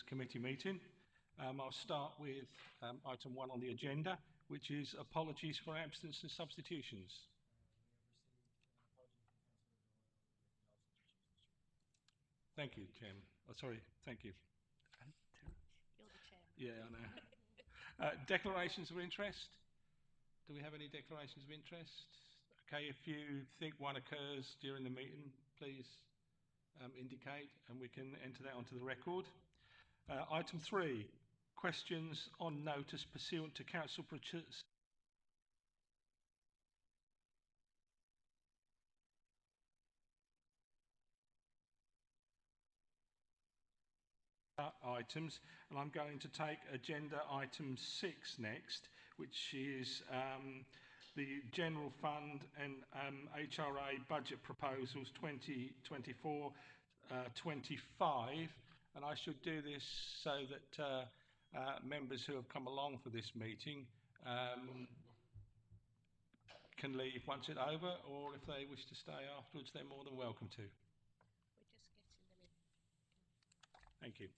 Committee meeting. I'll start with item one on the agenda, which is apologies for absence and substitutions. Thank you, Chairman. Oh, sorry, thank you. You're the chairman. Yeah, I know. Declarations of interest? Do we have any declarations of interest? Okay, if you think one occurs during the meeting, please indicate and we can enter that onto the record. Item three, questions on notice pursuant to council items, and I'm going to take agenda item 6 next, which is the General Fund and HRA budget proposals 2024 25, and I should do this so that members who have come along for this meeting can leave once it's over, or if they wish to stay afterwards, they're more than welcome to. We're just getting them in. Thank you.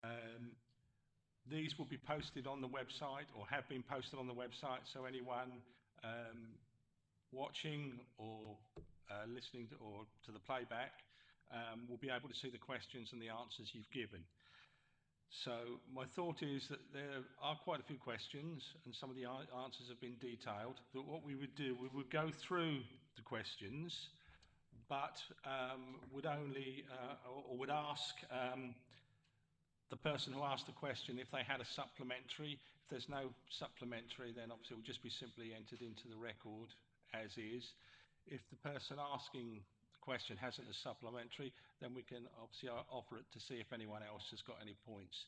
Um, These will be posted on the website or have been posted on the website, so anyone watching or listening to, or to the playback will be able to see the questions and the answers you've given. So my thought is that there are quite a few questions and some of the answers have been detailed. That what we would do, we would go through the questions, but would only or would ask the person who asked the question if they had a supplementary. If there's no supplementary, then obviously it will just be simply entered into the record as is. If the person asking the question hasn't a supplementary, then we can obviously offer it to see if anyone else has got any points.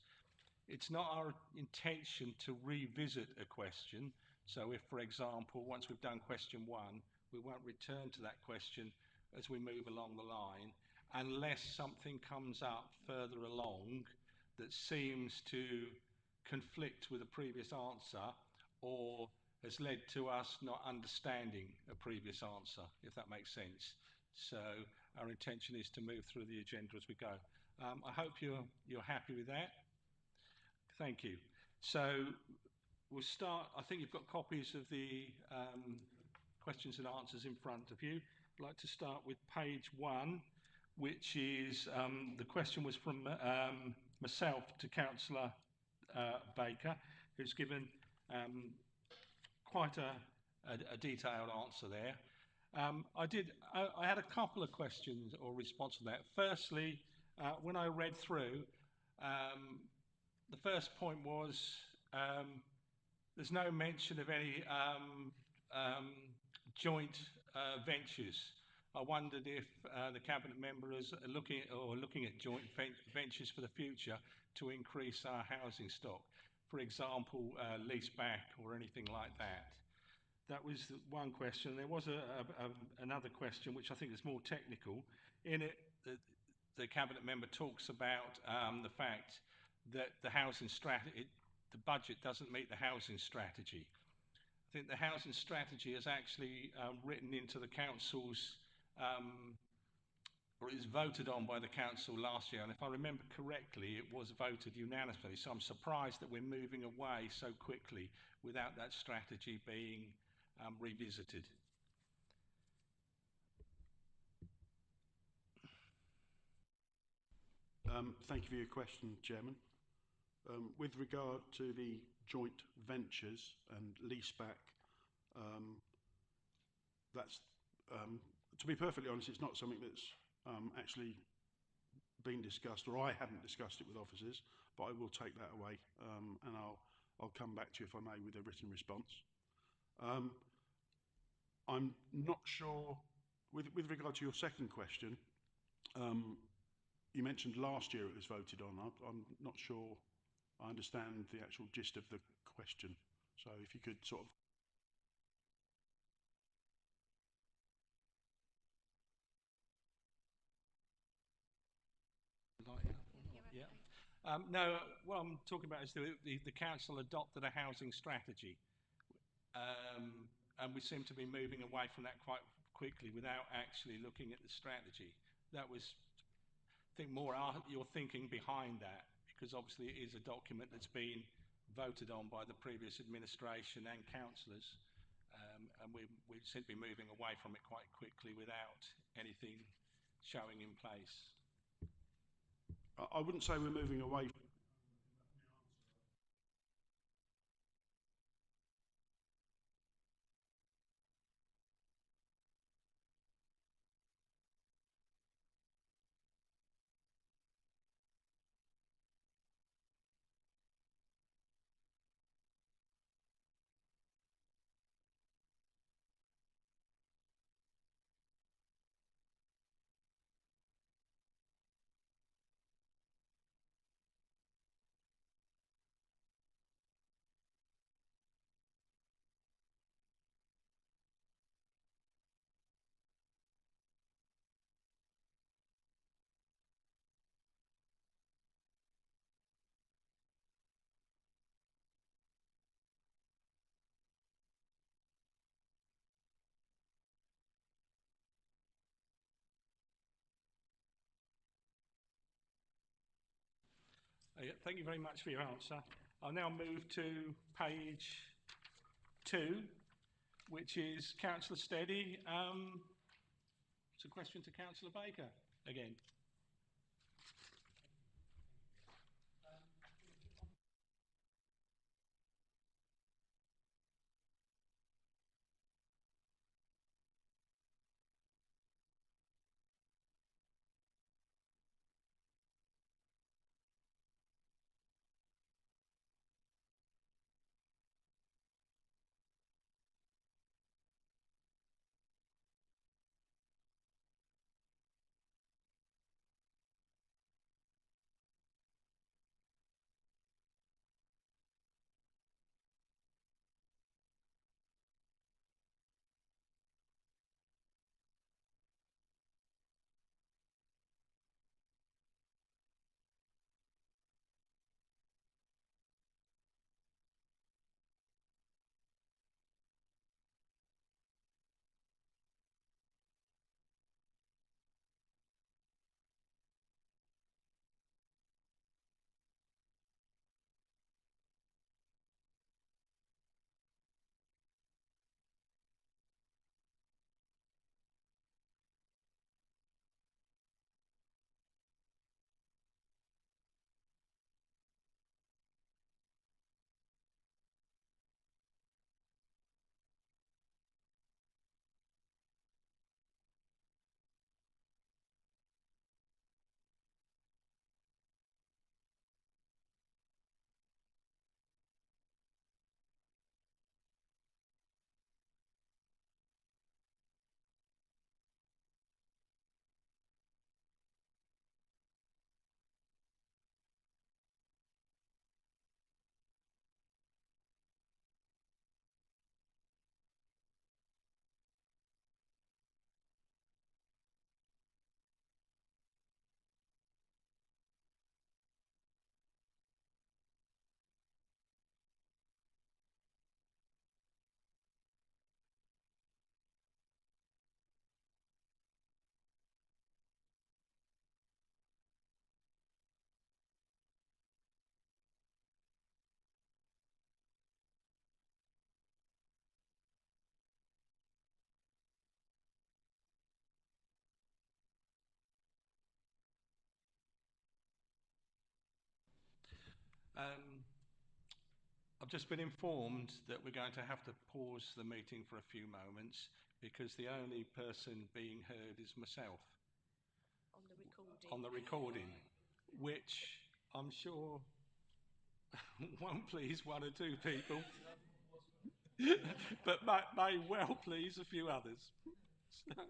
It's not our intention to revisit a question. So if, for example, once we've done question one, we won't return to that question as we move along the line, unless something comes up further along that seems to conflict with a previous answer or has led to us not understanding a previous answer, if that makes sense. So our intention is to move through the agenda as we go. I hope you're happy with that. Thank you. So we'll start. I think you've got copies of the questions and answers in front of you. I'd like to start with page one, which is the question was from myself to Councillor Baker, who's given quite a detailed answer there. I had a couple of questions or response to that. Firstly, when I read through, the first point was um, there's no mention of any um, joint ventures. I wondered if the cabinet members are looking at joint ventures for the future to increase our housing stock, for example, lease back or anything like that. That was one question. There was another question which I think is more technical. In it, the cabinet member talks about the fact that the budget doesn't meet the housing strategy. I think the housing strategy is actually written into the council's, or it was voted on by the council last year, and if I remember correctly, it was voted unanimously. So I'm surprised that we're moving away so quickly without that strategy being revisited. Thank you for your question, Chairman. With regard to the joint ventures and leaseback, um, that's, to be perfectly honest, it's not something that's actually been discussed, or I haven't discussed it with officers, but I will take that away, and I'll come back to you, if I may, with a written response. Um, I'm not sure, with regard to your second question, um, you mentioned last year it was voted on. I'm not sure I understand the actual gist of the question. So if you could sort of. Light it up or not? Yeah. No, what I'm talking about is the council adopted a housing strategy, and we seem to be moving away from that quite quickly without actually looking at the strategy. That was, I think, more your thinking behind that, because obviously it is a document that's been voted on by the previous administration and councillors, and we seem to be moving away from it quite quickly without anything showing in place. I wouldn't say we're moving away. Yeah, thank you very much for your answer. I'll now move to page 2, which is Councillor Steady. It's a question to Councillor Baker again. Um, I've just been informed that we're going to have to pause the meeting for a few moments because the only person being heard is myself On the recording. on the recording, which I'm sure won't please one or two people, but may well please a few others. So,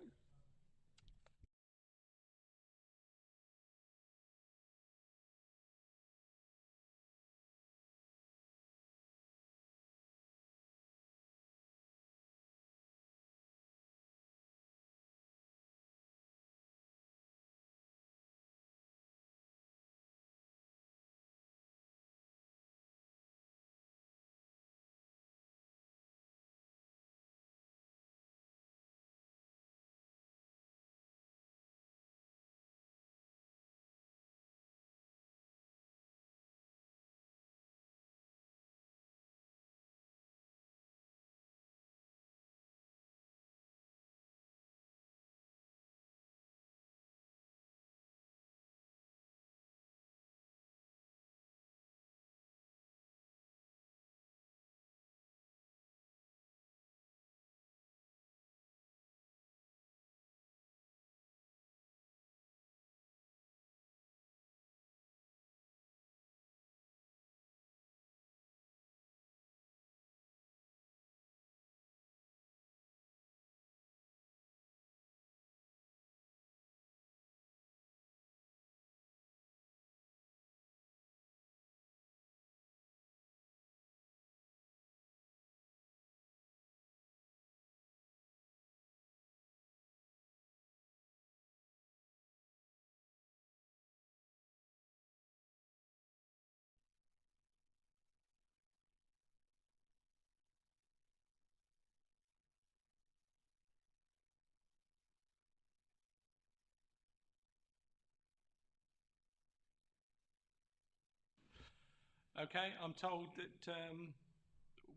okay, I'm told that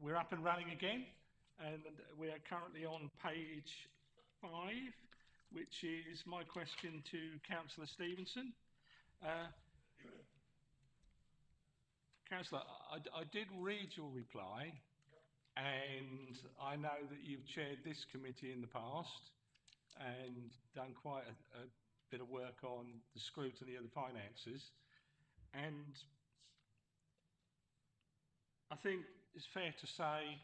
we're up and running again, and we are currently on page 5, which is my question to Councillor Stevenson. Councillor, I did read your reply, and I know that you've chaired this committee in the past and done quite a bit of work on the scrutiny of the finances. And I think it's fair to say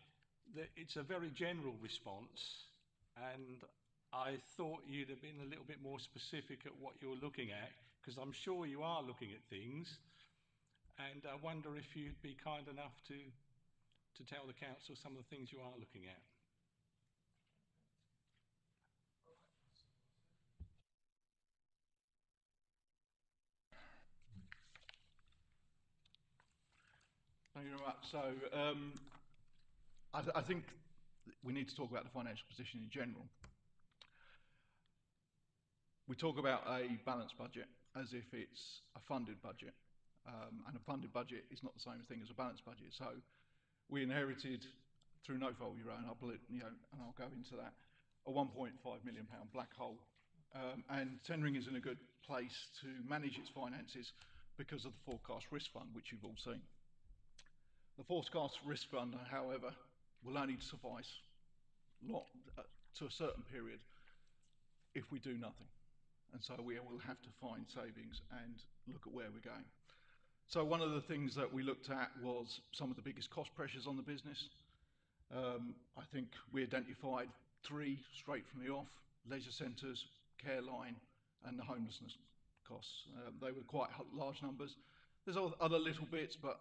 that it's a very general response, and I thought you'd have been a little bit more specific at what you're looking at, because I'm sure you are looking at things, and I wonder if you'd be kind enough to tell the council some of the things you are looking at. Thank you very much. So I think we need to talk about the financial position in general. We talk about a balanced budget as if it's a funded budget, and a funded budget is not the same thing as a balanced budget. So we inherited, through no fault of your own, and I'll go into that, a £1.5 million black hole, and tendering is in a good place to manage its finances because of the forecast risk fund, which you've all seen. The forecast risk fund, however, will only suffice to a certain period if we do nothing. And so we will have to find savings and look at where we're going. So one of the things that we looked at was some of the biggest cost pressures on the business. I think we identified 3 straight from the off: leisure centres, care line, and the homelessness costs. They were quite large numbers. There's other little bits, but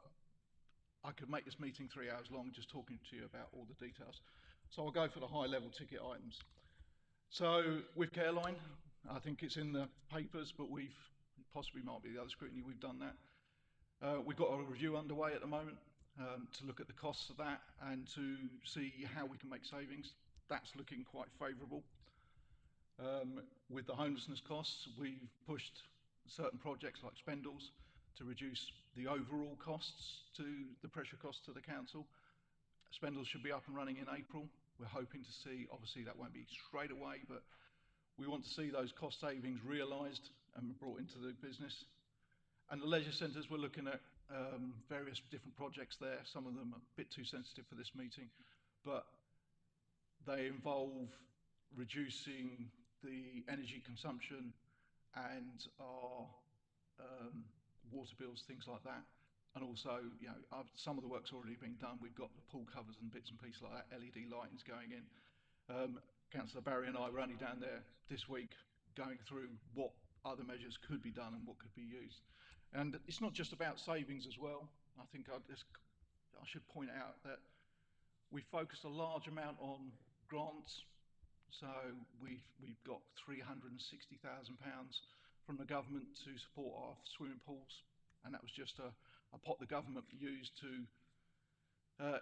I could make this meeting 3 hours long just talking to you about all the details. So I'll go for the high level ticket items. So with Careline, I think it's in the papers, but we've, possibly might be the other scrutiny, we've done that. We've got a review underway at the moment to look at the costs of that and to see how we can make savings. That's looking quite favourable. With the homelessness costs, we've pushed certain projects like Spendles to reduce the overall costs to the pressure costs to the council. Spendles should be up and running in April. We're hoping to see, obviously that won't be straight away, but we want to see those cost savings realised and brought into the business. And the leisure centres, we're looking at various different projects there. Some of them are a bit too sensitive for this meeting, but they involve reducing the energy consumption and our water bills, things like that. And also, some of the work's already been done. We've got the pool covers and bits and pieces like that, LED lighting's going in. Councillor Barry and I were only down there this week going through what other measures could be done and what could be used. And it's not just about savings as well. I think I should point out that we focused a large amount on grants. So we've got £360,000 from the government to support our swimming pools, and that was just a pot the government used to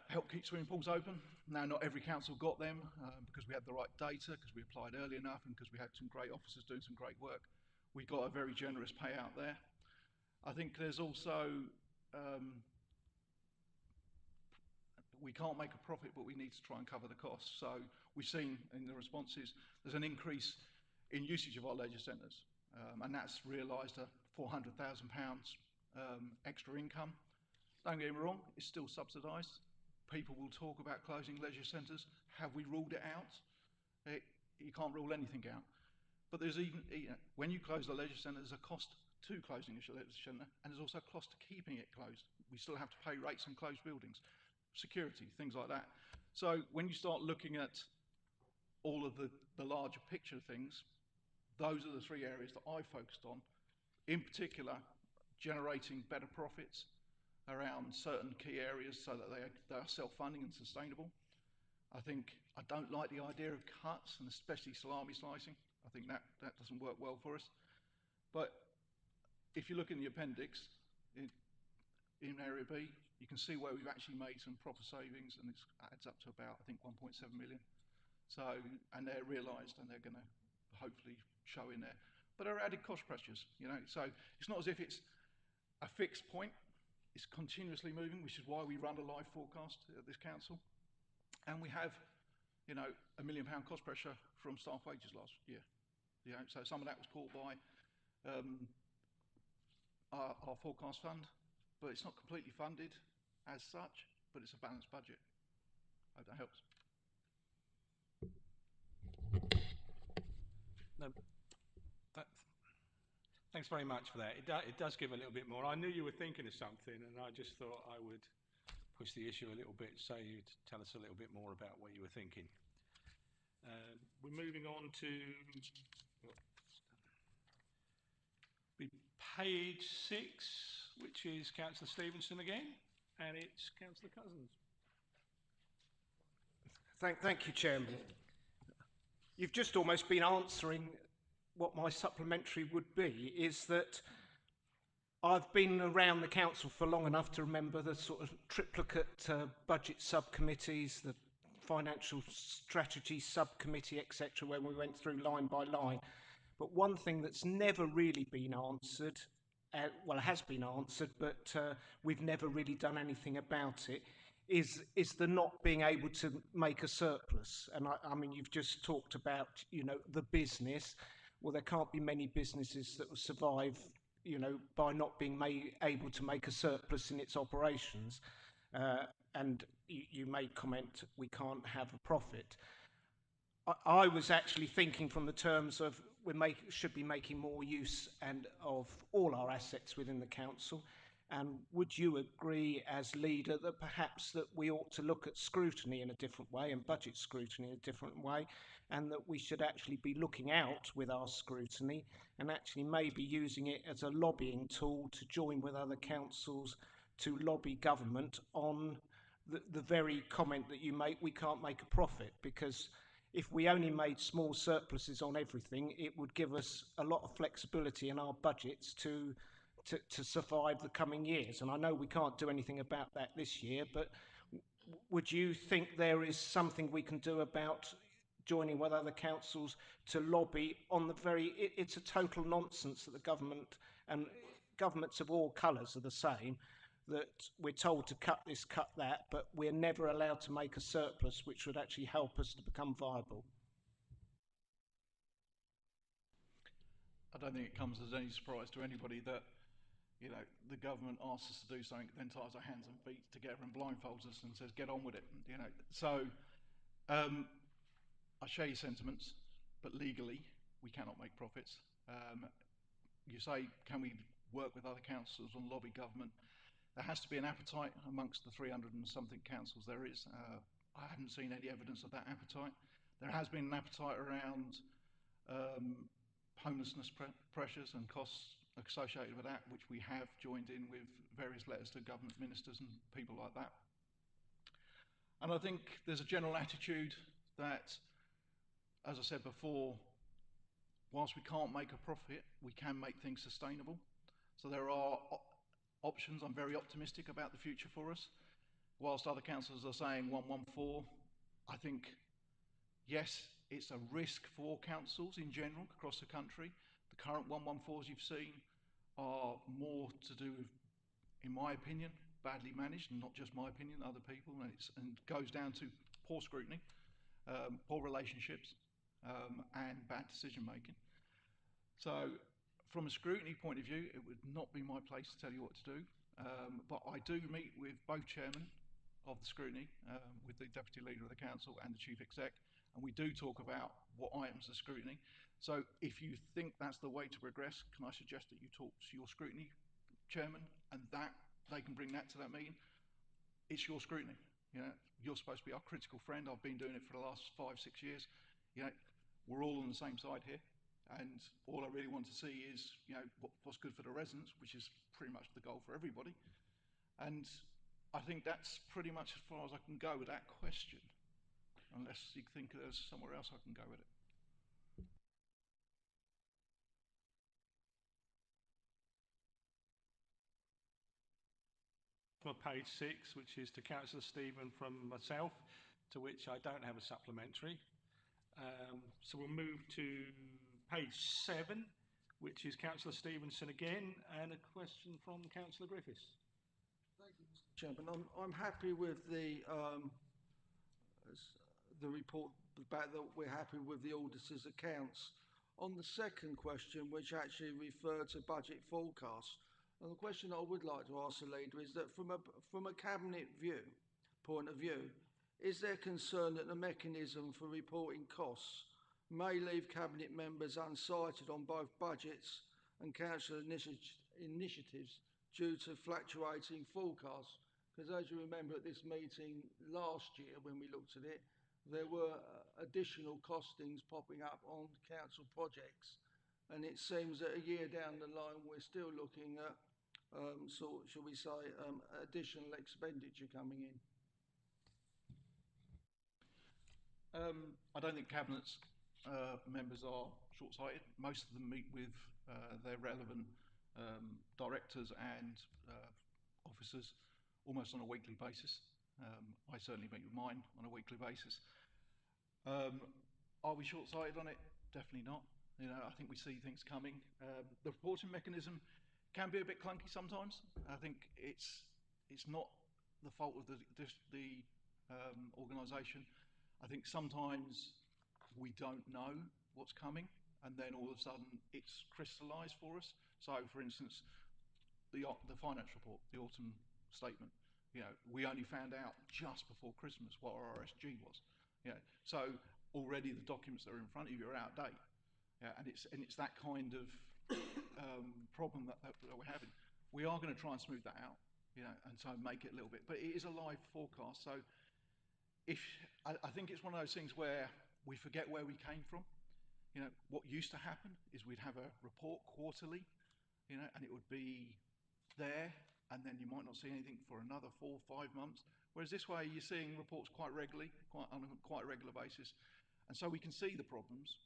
help keep swimming pools open. Now, not every council got them because we had the right data, because we applied early enough, and because we had some great officers doing some great work. We got a very generous payout there. I think there's also we can't make a profit, but we need to try and cover the costs. So we've seen in the responses there's an increase in usage of our leisure centres, and that's realised a £400,000 extra income. Don't get me wrong, it's still subsidised. People will talk about closing leisure centres. Have we ruled it out? You can't rule anything out. But there's even, when you close a leisure centre, there's a cost to closing a leisure centre, and there's also a cost to keeping it closed. We still have to pay rates on closed buildings, security, things like that. So when you start looking at all of the larger picture things, those are the three areas that I focused on. In particular, generating better profits around certain key areas so that they are self-funding and sustainable. I don't like the idea of cuts, and especially salami slicing. I think that doesn't work well for us. But if you look in the appendix, in Area B, you can see where we've actually made some proper savings, and it adds up to about, I think, 1.7 million. So, and they're realised, and they're going to hopefully show in there. But there are added cost pressures, So it's not as if it's a fixed point. It's continuously moving, which is why we run a live forecast at this council. And we have, £1 million cost pressure from staff wages last year. So some of that was caught by our forecast fund, but it's not completely funded as such, but it's a balanced budget. I hope that helps. No, thanks very much for that. It does give a little bit more. I knew you were thinking of something, and I just thought I would push the issue a little bit so you'd tell us a little bit more about what you were thinking. We're moving on to page 6, which is Councillor Stevenson again, and it's Councillor Cousins. Thank you, Chairman. You've just almost been answering what my supplementary would be, is that I've been around the council for long enough to remember the sort of triplicate budget subcommittees, the financial strategy subcommittee, etc., when we went through line by line. But one thing that's never really been answered, well, it has been answered, but we've never really done anything about it, is the not being able to make a surplus. And I mean, you've just talked about, the business. Well, there can't be many businesses that will survive, by not being able to make a surplus in its operations. And you made comment, we can't have a profit. I was actually thinking from the terms of should be making more use of all our assets within the council. And would you agree as leader that perhaps that we ought to look at scrutiny in a different way and budget scrutiny in a different way, and that we should actually be looking out with our scrutiny and actually maybe using it as a lobbying tool to join with other councils to lobby government on the very comment that you make, we can't make a profit? Because if we only made small surpluses on everything, it would give us a lot of flexibility in our budgets to survive the coming years. And I know we can't do anything about that this year, but would you think there is something we can do about joining with other councils to lobby on the it's a total nonsense that the government and governments of all colours are the same, that we're told to cut this, cut that, but we're never allowed to make a surplus which would actually help us to become viable. I don't think it comes as any surprise to anybody that you know, the government asks us to do something, then ties our hands and feet together and blindfolds us and says, get on with it, you know. So I share your sentiments, but legally we cannot make profits. You say, can we work with other councils and lobby government? There has to be an appetite amongst the 300 and something councils there is. I haven't seen any evidence of that appetite. There has been an appetite around homelessness pressures and costs associated with that, which we have joined in with various letters to government ministers and people like that. And I think there's a general attitude that, as I said before, whilst we can't make a profit, we can make things sustainable. So there are options. I'm very optimistic about the future for us. Whilst other councils are saying 114, I think, yes, it's a risk for councils in general across the country. The current 114s you've seen are more to do with, in my opinion, badly managed, and not just my opinion, other people, and it goes down to poor scrutiny, poor relationships, and bad decision making. So from a scrutiny point of view, it would not be my place to tell you what to do, but I do meet with both chairmen of the scrutiny, with the deputy leader of the council and the chief exec, and we do talk about what items are scrutiny. So if you think that's the way to progress, can I suggest that you talk to your scrutiny chairman, and that they can bring that to that meeting? It's your scrutiny. You know, you're supposed to be our critical friend. I've been doing it for the last 5-6 years. You know, we're all on the same side here, and all I really want to see is, you know, what's good for the residents, which is pretty much the goal for everybody. And I think that's pretty much as far as I can go with that question, unless you think there's somewhere else I can go with it. For page 6, which is to Councillor Stephen from myself, to which I don't have a supplementary. So we'll move to page 7, which is Councillor Stevenson again, and a question from Councillor Griffiths. Thank you, Mr. Chairman. I'm happy with the report back that we're happy with the auditor's accounts. On the second question, which actually referred to budget forecasts, and the question I would like to ask the leader is that from a cabinet point of view, is there concern that the mechanism for reporting costs may leave cabinet members unsighted on both budgets and council initiatives due to fluctuating forecasts? Because as you remember at this meeting last year when we looked at it, there were additional costings popping up on council projects, and it seems that a year down the line we're still looking at shall we say, additional expenditure coming in. I don't think cabinet's members are short-sighted. Most of them meet with their relevant directors and officers almost on a weekly basis. I certainly meet with mine on a weekly basis. Are we short-sighted on it? Definitely not. You know, I think we see things coming. The reporting mechanism can be a bit clunky sometimes. I think it's not the fault of the organisation. I think sometimes we don't know what's coming, and then all of a sudden it's crystallised for us. So, for instance, the finance report, the autumn statement, you know, we only found out just before Christmas what our RSG was. You know, so already the documents that are in front of you are out of date. Yeah, and it's that kind of problem that we're having. We are going to try and smooth that out, you know, and so make it a little bit. But it is a live forecast, so I think it's one of those things where we forget where we came from. You know, what used to happen is we'd have a report quarterly, you know, and it would be there, and then you might not see anything for another 4 or 5 months. Whereas this way, you're seeing reports quite regularly, on a quite regular basis, and so we can see the problems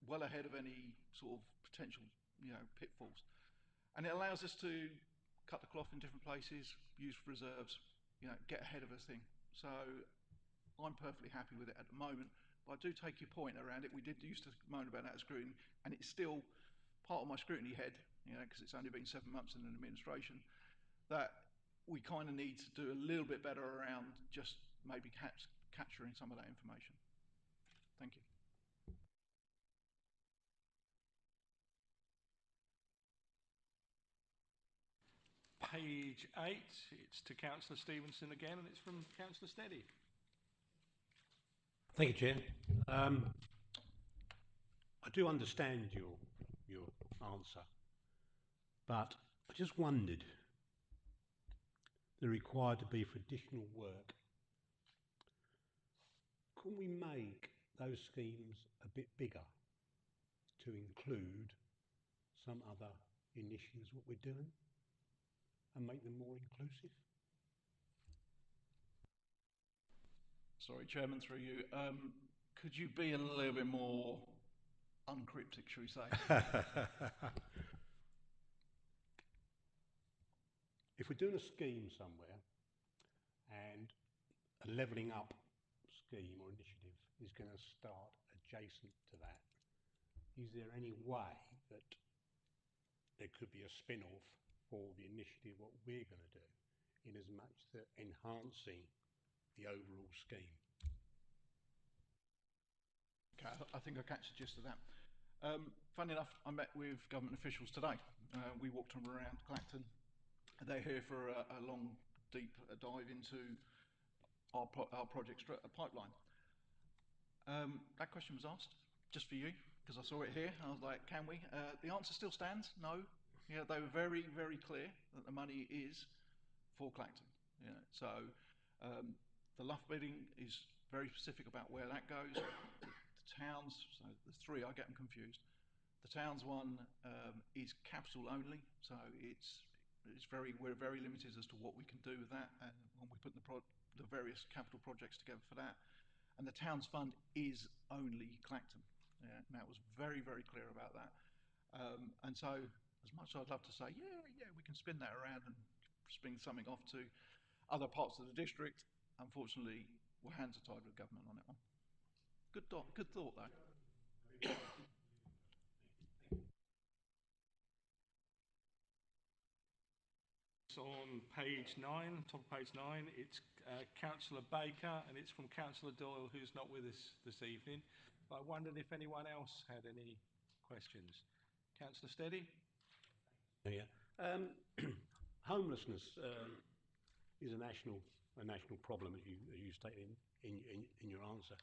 well ahead of any sort of potential, you know, pitfalls. And it allows us to cut the cloth in different places, use reserves, you know, get ahead of a thing. So I'm perfectly happy with it at the moment, but I do take your point around it. We did used to moan about that scrutiny, and it's still part of my scrutiny head, you know, because it's only been 7 months in an administration, that we kind of need to do a little bit better around just maybe capturing some of that information. Thank you. page 8, it's to Councillor Stevenson again, and it's from Councillor Steady. Thank you, Chair. I do understand your answer, but I just wondered, they're required to be for additional work. Couldn't we make those schemes a bit bigger to include some other initiatives what we're doing and make them more inclusive? Sorry, Chairman, through you. Could you be a little bit more uncryptic, shall we say? If we're doing a scheme somewhere and a levelling up scheme or initiative is going to start adjacent to that, is there any way that there could be a spin-off for the initiative what we're going to do in as much that enhancing the overall scheme? Okay, I think I catch the gist of that. Funny enough, I met with government officials today. We walked them around Clacton. They're here for a long, deep dive into our project pipeline. That question was asked just for you, because I saw it here. I was like, can we? The answer still stands, no. Yeah, they were very, very clear that the money is for Clacton. Yeah, so the Luff bidding is very specific about where that goes. The towns, so there's three, I get them confused. The towns one is capital only, so we're very limited as to what we can do with that, and when we put the various capital projects together for that. And the towns fund is only Clacton. Yeah, and that was very, very clear about that. And so, as much as I'd love to say, yeah, we can spin that around and spin something off to other parts of the district, unfortunately, our hands are tied with government on that one. Good thought though. It's on page 9, top of page 9. It's Councillor Baker, and it's from Councillor Doyle, who's not with us this evening. But I wondered if anyone else had any questions. Councillor Steady? Yeah. Homelessness is a national problem, as you stated in your answer.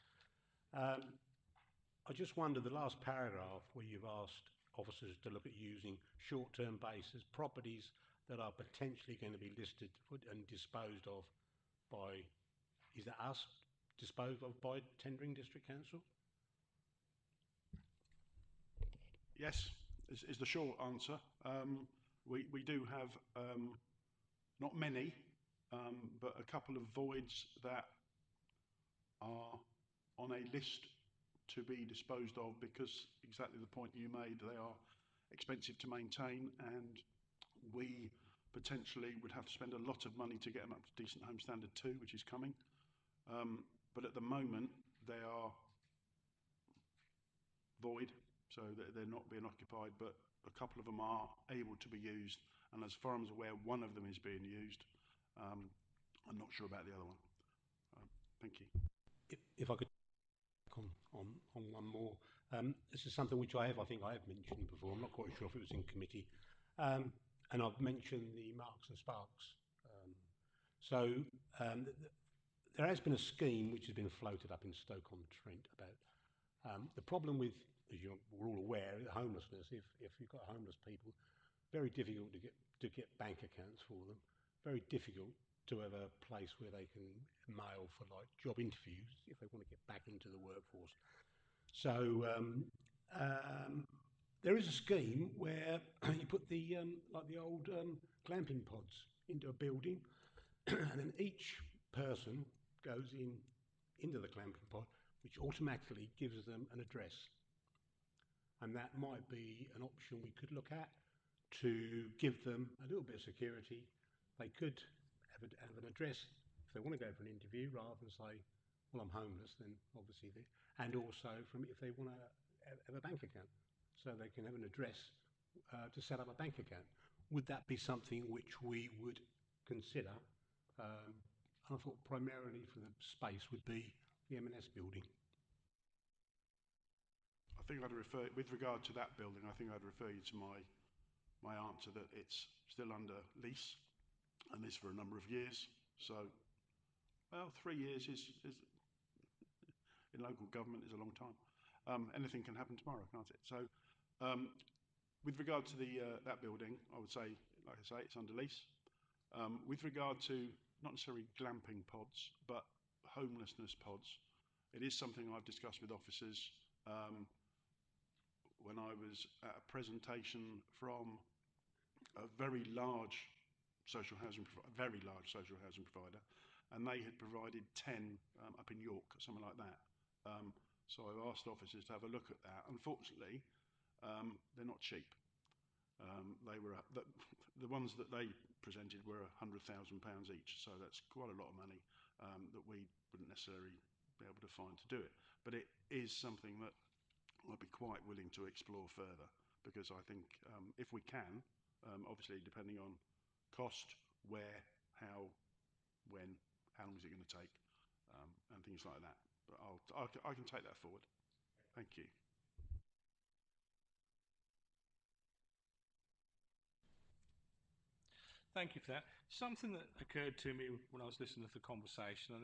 I just wondered, the last paragraph where you've asked officers to look at using short-term basis properties that are potentially going to be listed and disposed of by, is that us, disposed of by tendering district council? Yes, is the short answer. We do have not many, but a couple of voids that are on a list to be disposed of, because exactly the point you made, they are expensive to maintain, and we potentially would have to spend a lot of money to get them up to Decent Home Standard 2, which is coming. But at the moment, they are void, so they're not being occupied, but a couple of them are able to be used, and as far as I'm aware, one of them is being used. I'm not sure about the other one. Thank you. If I could on one more. This is something which I think I have mentioned before. I'm not quite sure if it was in committee. And I've mentioned the Marks and Sparks. There has been a scheme which has been floated up in Stoke-on-Trent about the problem with, as we're all aware, homelessness. If you've got homeless people, very difficult to get bank accounts for them. Very difficult to have a place where they can mail for like job interviews if they want to get back into the workforce. So there is a scheme where you put the like the old glamping pods into a building, and then each person goes into the glamping pod, which automatically gives them an address. And that might be an option we could look at to give them a little bit of security. They could have an address if they want to go for an interview, rather than say, well, I'm homeless, then obviously and also from if they want to have a bank account, so they can have an address to set up a bank account. Would that be something which we would consider? And I thought primarily for the space would be the M&S building. I think I'd refer, with regard to that building, I think I'd refer you to my answer that it's still under lease, and this for a number of years. So, well, 3 years is in local government is a long time. Anything can happen tomorrow, can't it? So, with regard to the that building, I would say, like I say, it's under lease. With regard to not necessarily glamping pods, but homelessness pods, it is something I've discussed with officers when I was at a presentation from a very large very large social housing provider, and they had provided 10 up in York, something like that. So I asked officers to have a look at that. Unfortunately, they're not cheap. They were the ones that they presented were £100,000 each, so that's quite a lot of money that we wouldn't necessarily be able to find to do it. But it is something that I'd be quite willing to explore further, because I think if we can, obviously depending on cost, where, how, when, how long is it going to take, and things like that. But I can take that forward. Thank you. Thank you for that. Something that occurred to me when I was listening to the conversation, and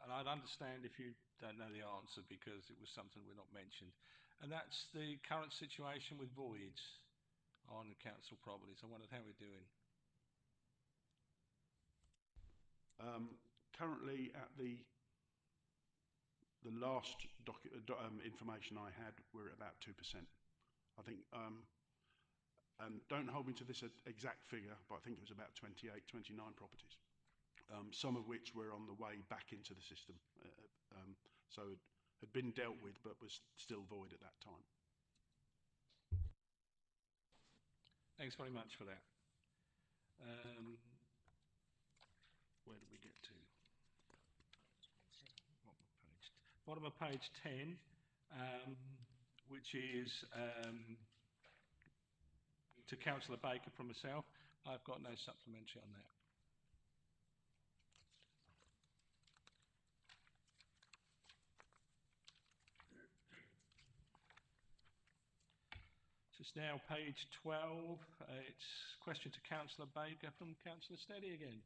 I'd understand if you don't know the answer because it was something we're not mentioned, and that's the current situation with voids on the council properties. I wondered how we're doing. Currently, at the last information I had, we're at about 2%. I think, and don't hold me to this exact figure, but I think it was about 28, 29 properties, some of which were on the way back into the system, so had been dealt with but was still void at that time. Thanks very much for that. Where did we get to? Bottom of page 10, which is to Councillor Baker from myself. I've got no supplementary on that. Just now, page 12. It's question to Councillor Baker from Councillor Steady again.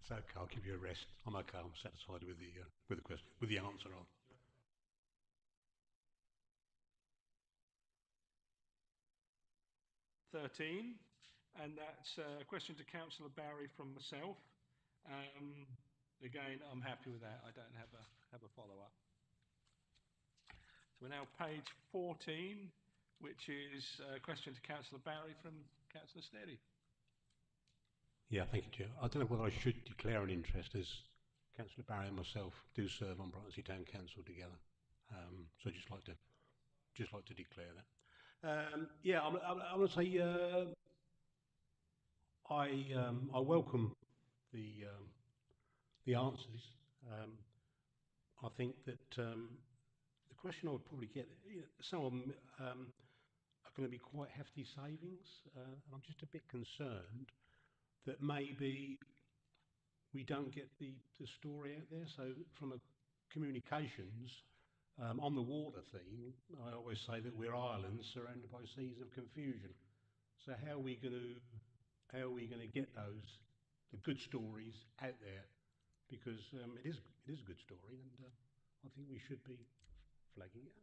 It's okay. I'll give you a rest. I'm okay. I'm satisfied with the question, with the answer on. (13), and that's a question to Councillor Barry from myself. Again, I'm happy with that. I don't have a follow-up. So we're now page 14, which is a question to Councillor Barry from Councillor Steady. Yeah, thank you, Chair. I don't know whether I should declare an interest, as Councillor Barry and myself do serve on Brightsea Town Council together. So I'd just like to declare that. Yeah, I'm going to say I welcome the answers. I think that the question I would probably get, some of them are going to be quite hefty savings, and I'm just a bit concerned that maybe we don't get the story out there. So from a communications, on the water theme, I always say that we're islands surrounded by seas of confusion. So how are we going to get the good stories out there? Because it is a good story, and I think we should be flagging it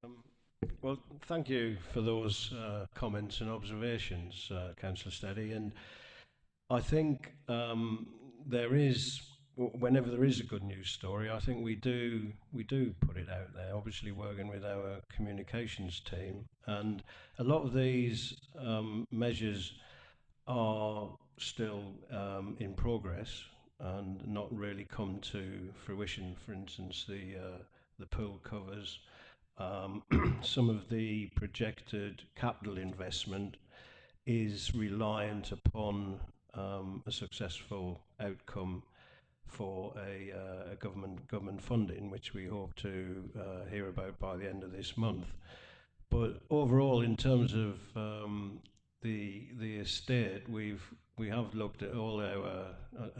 up. Well, thank you for those comments and observations, Councillor Steady. And I think whenever there is a good news story, I think we do put it out there. Obviously, working with our communications team, and a lot of these measures are still in progress and not really come to fruition. For instance, the pool covers. Some of the projected capital investment is reliant upon a successful outcome for a government funding, which we hope to hear about by the end of this month. But overall, in terms of the estate, we have looked at all our,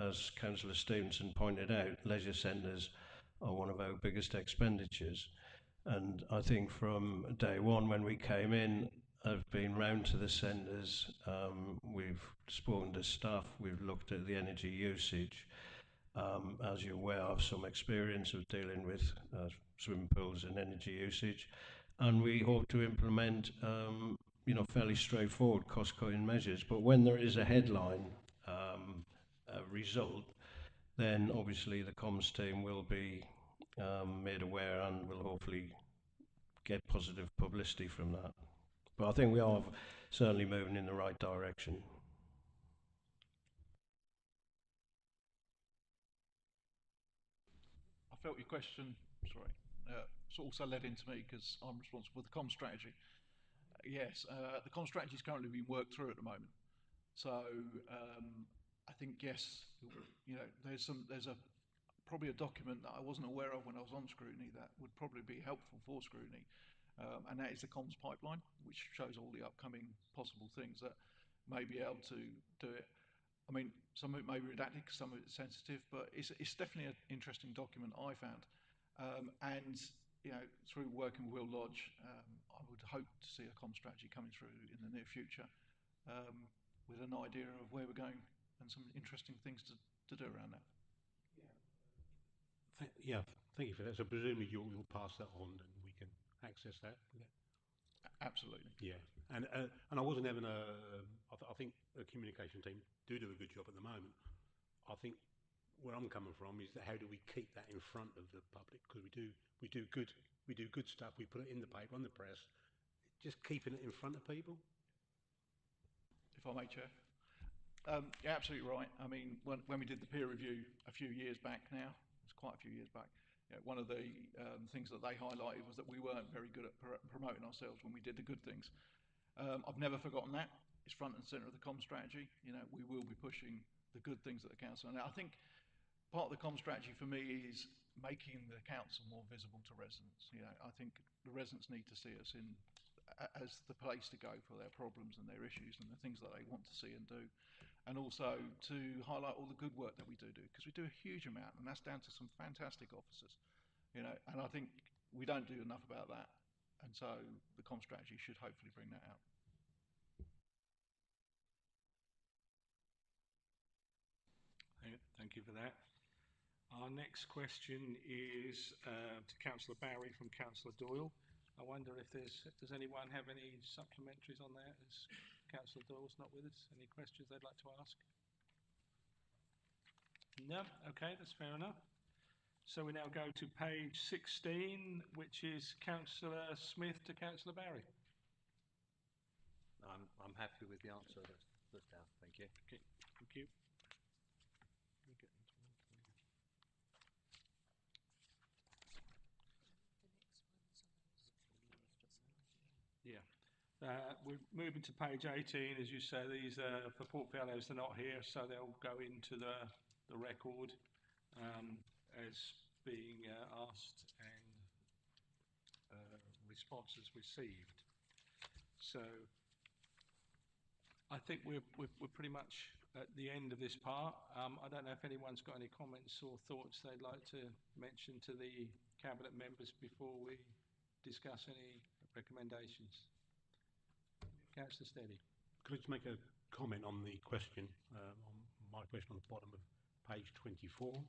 as Councillor Stevenson pointed out, leisure centres are one of our biggest expenditures. And I think from day one when we came in, have been round to the centres. We've spoken to staff. We've looked at the energy usage. As you're aware, I have some experience of dealing with swimming pools and energy usage, and we hope to implement, fairly straightforward cost-cutting measures. But when there is a headline result, then obviously the comms team will be made aware and will hopefully get positive publicity from that. But I think we are certainly moving in the right direction. I felt your question, also led into me because I'm responsible for the comm strategy. Yes, the comm strategy is currently being worked through at the moment. So I think yes, there's probably a document that I wasn't aware of when I was on Scrutiny that would probably be helpful for Scrutiny, and that is the comms pipeline, which shows all the upcoming possible things that may be able to do it. I mean, some of it may be redacted, some of it's sensitive, but it's definitely an interesting document I found. And through working with Will Lodge, I would hope to see a comm strategy coming through in the near future, with an idea of where we're going and some interesting things to do around that. Yeah, thank you for that. So presumably you'll pass that on and we can access that. Yeah. Absolutely. Yeah, and I wasn't having I think the communication team do a good job at the moment. I think where I'm coming from is that how do we keep that in front of the public, because we do good stuff. We put it in the paper, on the press. Just keeping it in front of people. If I may, Chair. You're absolutely right. I mean, when we did the peer review a few years back now, it's quite a few years back, one of the things that they highlighted was that we weren't very good at promoting ourselves when we did the good things. I've never forgotten that. It's front and centre of the comm strategy. We will be pushing the good things at the council. And I think part of the comm strategy for me is making the council more visible to residents. I think the residents need to see us as the place to go for their problems and their issues and the things that they want to see and do. And also to highlight all the good work that we do, because we do a huge amount, and that's down to some fantastic officers, and I think we don't do enough about that, and so the comm strategy should hopefully bring that out. Thank you for that. Our next question is to Councillor Barry from Councillor Doyle. I wonder if does anyone have any supplementaries on that, as Councillor Doyle's not with us? Any questions they'd like to ask? No? Okay, that's fair enough. So we now go to page 16, which is Councillor Smith to Councillor Barry. I'm happy with the answer that's down. Thank you. Okay, thank you. Yeah. We're moving to page 18. As you say, these are for portfolios, they're not here, so they'll go into the record as being asked and responses received. So I think we're pretty much at the end of this part. I don't know if anyone's got any comments or thoughts they'd like to mention to the Cabinet members before we discuss any recommendations. Councillor Steady. Could I just make a comment on the question, on my question on the bottom of page 24,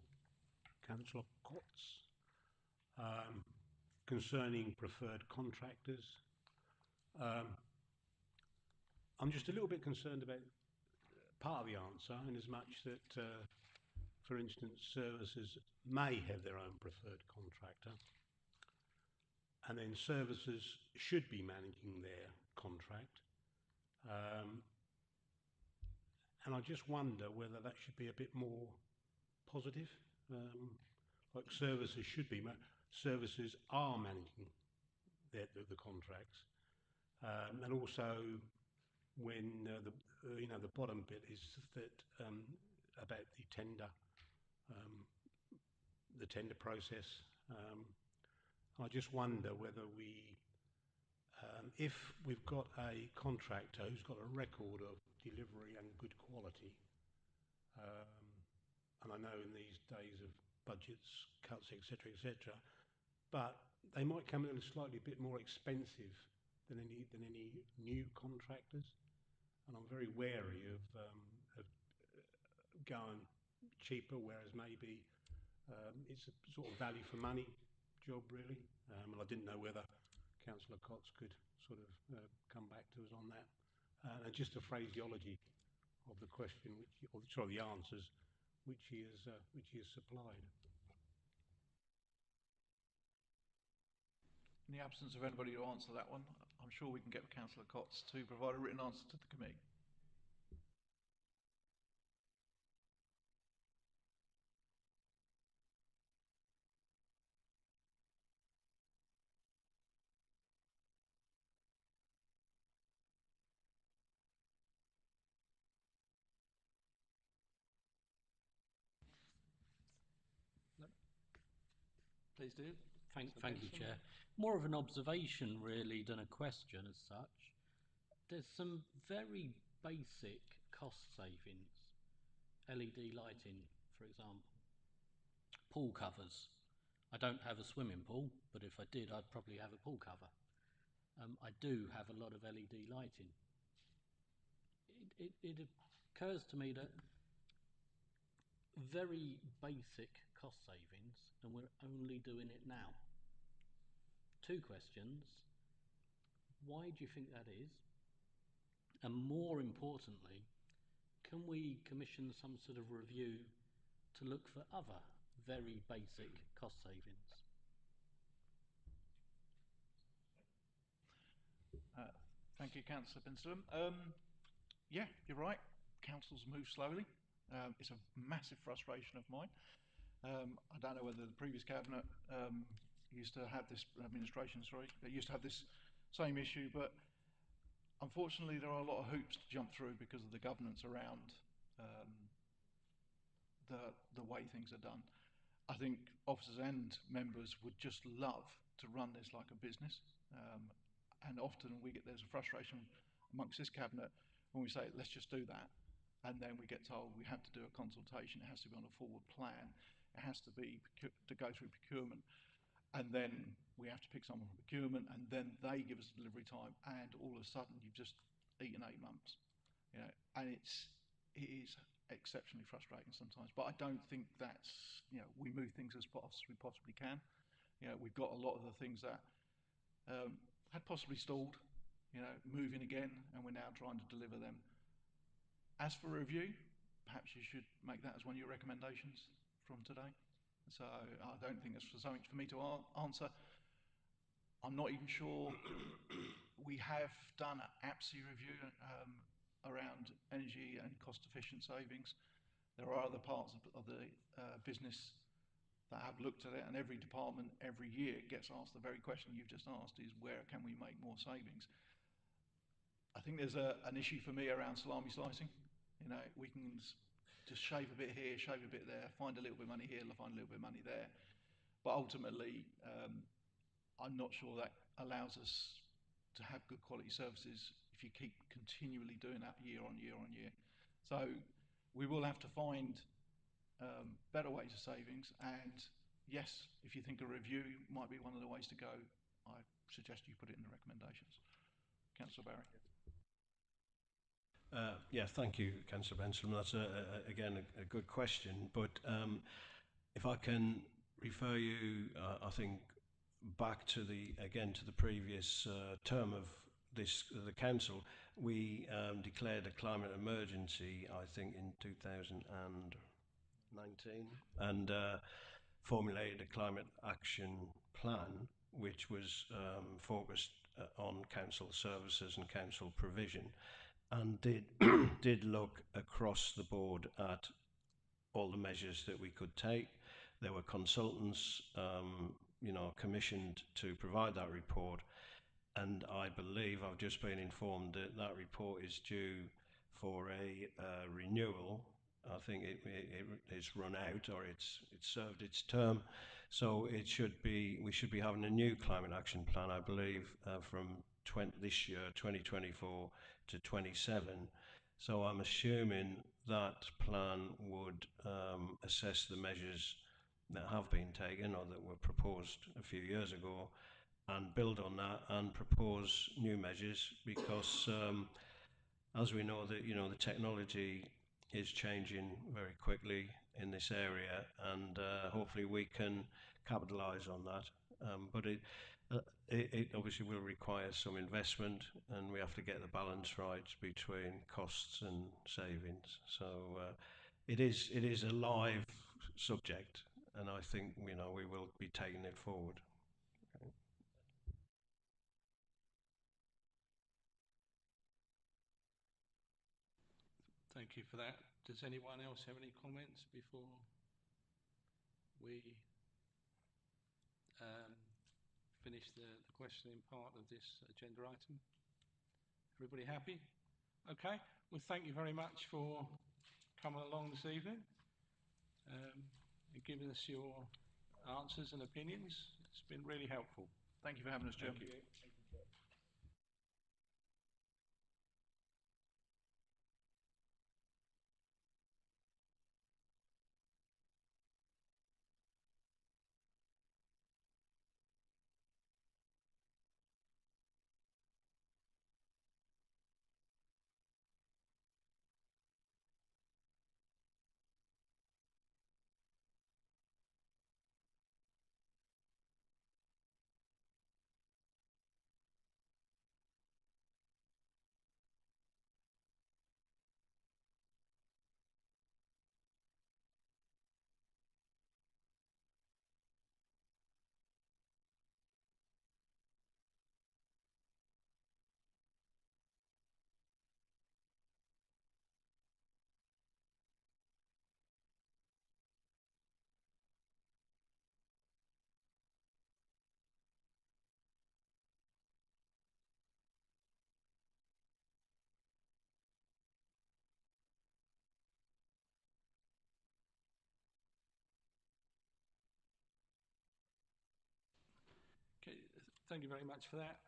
Councillor Potts, concerning preferred contractors. I'm just a little bit concerned about part of the answer, in as much that, for instance, services may have their own preferred contractor, and then services should be managing their contract. And I just wonder whether that should be a bit more positive. Like services services are managing the contracts, and also when the bottom bit is that about the tender process. I just wonder whether if we've got a contractor who's got a record of delivery and good quality, and I know in these days of budgets, cuts, etc., but they might come in a slightly bit more expensive than any new contractors, and I'm very wary of going cheaper, whereas maybe it's a sort of value for money job really. And I didn't know whether Councillor Cox could sort of come back to us on that. And just the phraseology of the question, or sorry, the answers which he has supplied. In the absence of anybody to answer that one, I'm sure we can get Councillor Cox to provide a written answer to the committee. Please do. Thank you, Chair. More of an observation, really, than a question as such. There's some very basic cost savings. LED lighting, for example. Pool covers. I don't have a swimming pool, but if I did, I'd probably have a pool cover. I do have a lot of LED lighting. It occurs to me that very basic cost savings, and we're only doing it now. Two questions. Why do you think that is? And more importantly, can we commission some sort of review to look for other very basic cost savings? Thank you, Councillor Benson. Yeah, you're right. Councils move slowly. It's a massive frustration of mine. I don't know whether the previous cabinet used to have this administration, they used to have this same issue, but unfortunately there are a lot of hoops to jump through because of the governance around the way things are done. I think officers and members would just love to run this like a business, and often there's a frustration amongst this cabinet when we say let's just do that, and then we get told we have to do a consultation. It has to be on a forward plan. It has to be to go through procurement, and then we have to pick someone from procurement, and then they give us a delivery time, and all of a sudden you've just eaten 8 months, and it is exceptionally frustrating sometimes. But I don't think that's, we move things as fast as we possibly can. We've got a lot of the things that had possibly stalled, moving again, and we're now trying to deliver them. As for review, perhaps you should make that as one of your recommendations from today. So I don't think that's something for me to answer. I'm not even sure. We have done an APSI review around energy and cost efficient savings. There are other parts of the business that have looked at it, and every department every year gets asked the very question you've just asked, is where can we make more savings? I think there's an issue for me around salami slicing. We can just shave a bit here, shave a bit there, find a little bit of money here, find a little bit of money there. But ultimately, I'm not sure that allows us to have good quality services if you keep continually doing that year on year on year. So we will have to find better ways of savings, and yes, if you think a review might be one of the ways to go, I suggest you put it in the recommendations. Councillor Barry. Yeah, thank you, Councillor Benson. That's again a good question. But if I can refer you, I think back to the previous term of the council, we declared a climate emergency, I think, in 2019, and formulated a climate action plan, which was focused on council services and council provision, and did look across the board at all the measures that we could take. There were consultants, commissioned to provide that report, and I believe I've just been informed that that report is due for a renewal. I think it's run out, or it's served its term, so we should be having a new climate action plan, I believe, from this year, 2024 to 27. So I'm assuming that plan would assess the measures that have been taken or that were proposed a few years ago, and build on that and propose new measures because as we know that the technology is changing very quickly in this area, and hopefully we can capitalise on that. But it obviously will require some investment, and we have to get the balance right between costs and savings. So it is a live subject, and I think we will be taking it forward. Thank you for that. Does anyone else have any comments before we um, finish the questioning part of this agenda item? Everybody happy? Okay. Well, thank you very much for coming along this evening and giving us your answers and opinions. It's been really helpful. Thank you for having us, Chair. Thank you. Okay, thank you very much for that.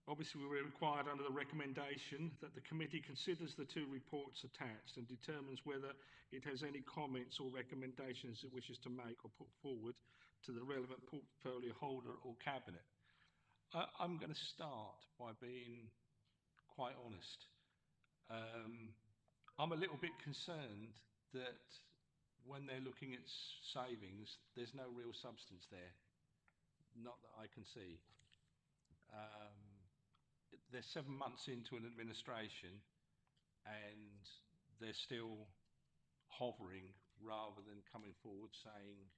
Obviously, we were required under the recommendation that the committee considers the two reports attached and determines whether it has any comments or recommendations it wishes to make or put forward to the relevant portfolio holder or cabinet. I'm going to start by being quite honest. I'm a little bit concerned that when they're looking at savings, there's no real substance there, not that I can see. Um, they're 7 months into an administration and they're still hovering rather than coming forward saying,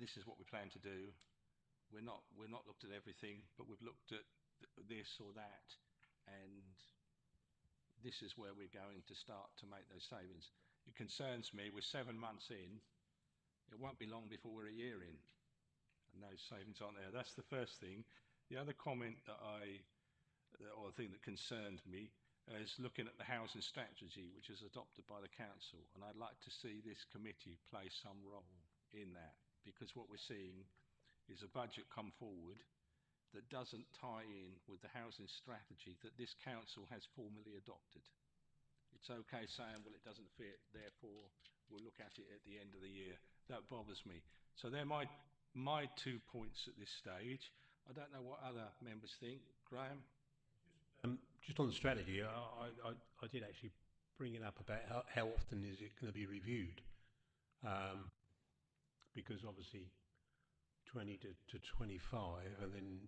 this is what we plan to do. We're not looked at everything, but we've looked at this or that, and this is where we're going to start to make those savings. It concerns me, we're 7 months in, it won't be long before we're a year in, and those savings aren't there. That's the first thing. The other comment or the thing that concerned me is looking at the housing strategy, which is adopted by the council, and I'd like to see this committee play some role in that, because what we're seeing is a budget come forward that doesn't tie in with the housing strategy that this council has formally adopted. It's okay saying, well, it doesn't fit, therefore we'll look at it at the end of the year. That bothers me. So they're my 2 points at this stage. I don't know what other members think. Graham? Just on the strategy, I did actually bring it up about how often is it going to be reviewed, because obviously 20 to 25, and then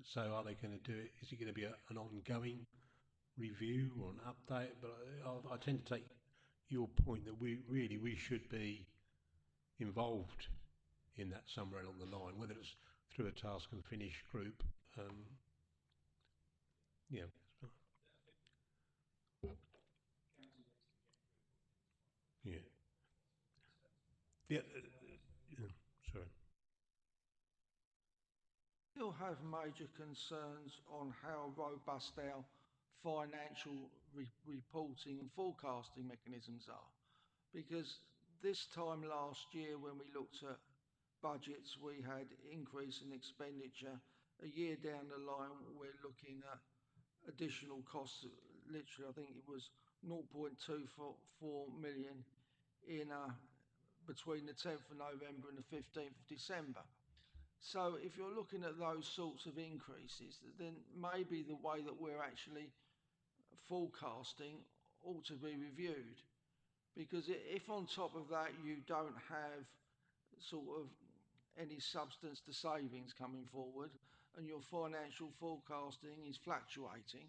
so are they going to do it? Is it going to be an ongoing review or an update? But I tend to take your point that we should be involved in that somewhere along the line, whether it's through a task and finish group. Yeah. Yeah. Yeah. Sorry. Still have major concerns on how robust our financial reporting and forecasting mechanisms are. Because this time last year, when we looked at budgets, we had increase in expenditure. A year down the line, we're looking at additional costs. Literally, I think it was 0.24 million in between the 10th of November and the 15th of December. So if you're looking at those sorts of increases, then maybe the way that we're actually forecasting ought to be reviewed. Because if on top of that you don't have sort of any substance to savings coming forward and your financial forecasting is fluctuating,